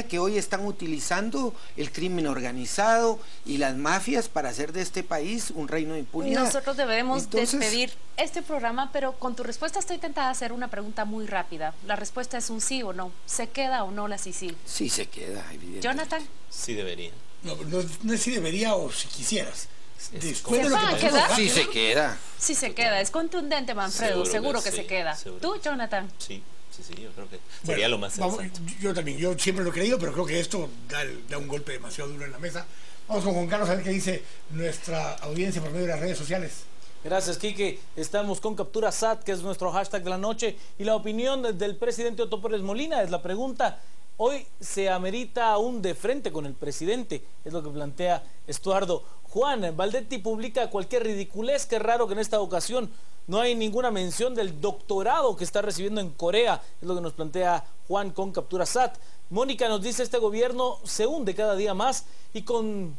Speaker 20: que hoy están utilizando el crimen organizado y las mafias para hacer de este país un reino de impunidad.
Speaker 17: Nosotros debemos despedir este programa, pero con tu respuesta estoy tentada a hacer una pregunta muy rápida. La respuesta es un sí o no. ¿Se queda o no la CICIG?
Speaker 20: Sí se queda, evidentemente.
Speaker 17: Jonathan.
Speaker 19: Sí debería.
Speaker 16: No es si debería o si quisieras.
Speaker 17: Después de lo que pasó,
Speaker 20: sí se queda.
Speaker 17: Sí se queda, es contundente, Manfredo, seguro que se queda. ¿Tú, Jonathan?
Speaker 19: Sí, yo creo que sería lo más sensato.
Speaker 16: Yo también, yo siempre lo he creído, pero creo que esto da un golpe demasiado duro en la mesa. Vamos con Juan Carlos a ver qué dice nuestra audiencia por medio de las redes sociales.
Speaker 1: Gracias, Quique. Estamos con Captura SAT, que es nuestro hashtag de la noche, y la opinión del presidente Otto Pérez Molina es la pregunta. Hoy se amerita aún de frente con el presidente, es lo que plantea Estuardo. Juan, Baldetti publica cualquier ridiculez, qué raro que en esta ocasión no hay ninguna mención del doctorado que está recibiendo en Corea, es lo que nos plantea Juan con Captura SAT. Mónica nos dice, este gobierno se hunde cada día más y con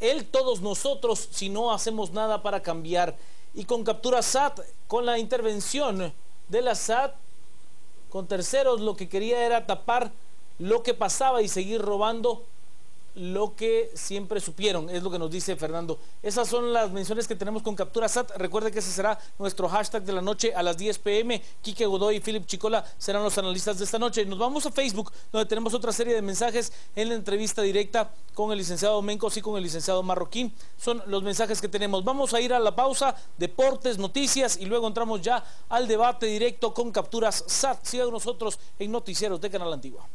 Speaker 1: él todos nosotros si no hacemos nada para cambiar. Y con Captura SAT, con la intervención de la SAT, con terceros, lo que quería era tapar lo que pasaba y seguir robando lo que siempre supieron, es lo que nos dice Fernando. Esas son las menciones que tenemos con Captura SAT. Recuerde que ese será nuestro hashtag de la noche a las 10 p.m. Quique Godoy y Philip Chicola serán los analistas de esta noche. Nos vamos a Facebook, donde tenemos otra serie de mensajes en la entrevista directa con el licenciado Mencos y con el licenciado Marroquín. Son los mensajes que tenemos. Vamos a ir a la pausa, deportes, noticias, y luego entramos ya al debate directo con Capturas SAT. Sigan nosotros en Noticieros de Canal Antigua.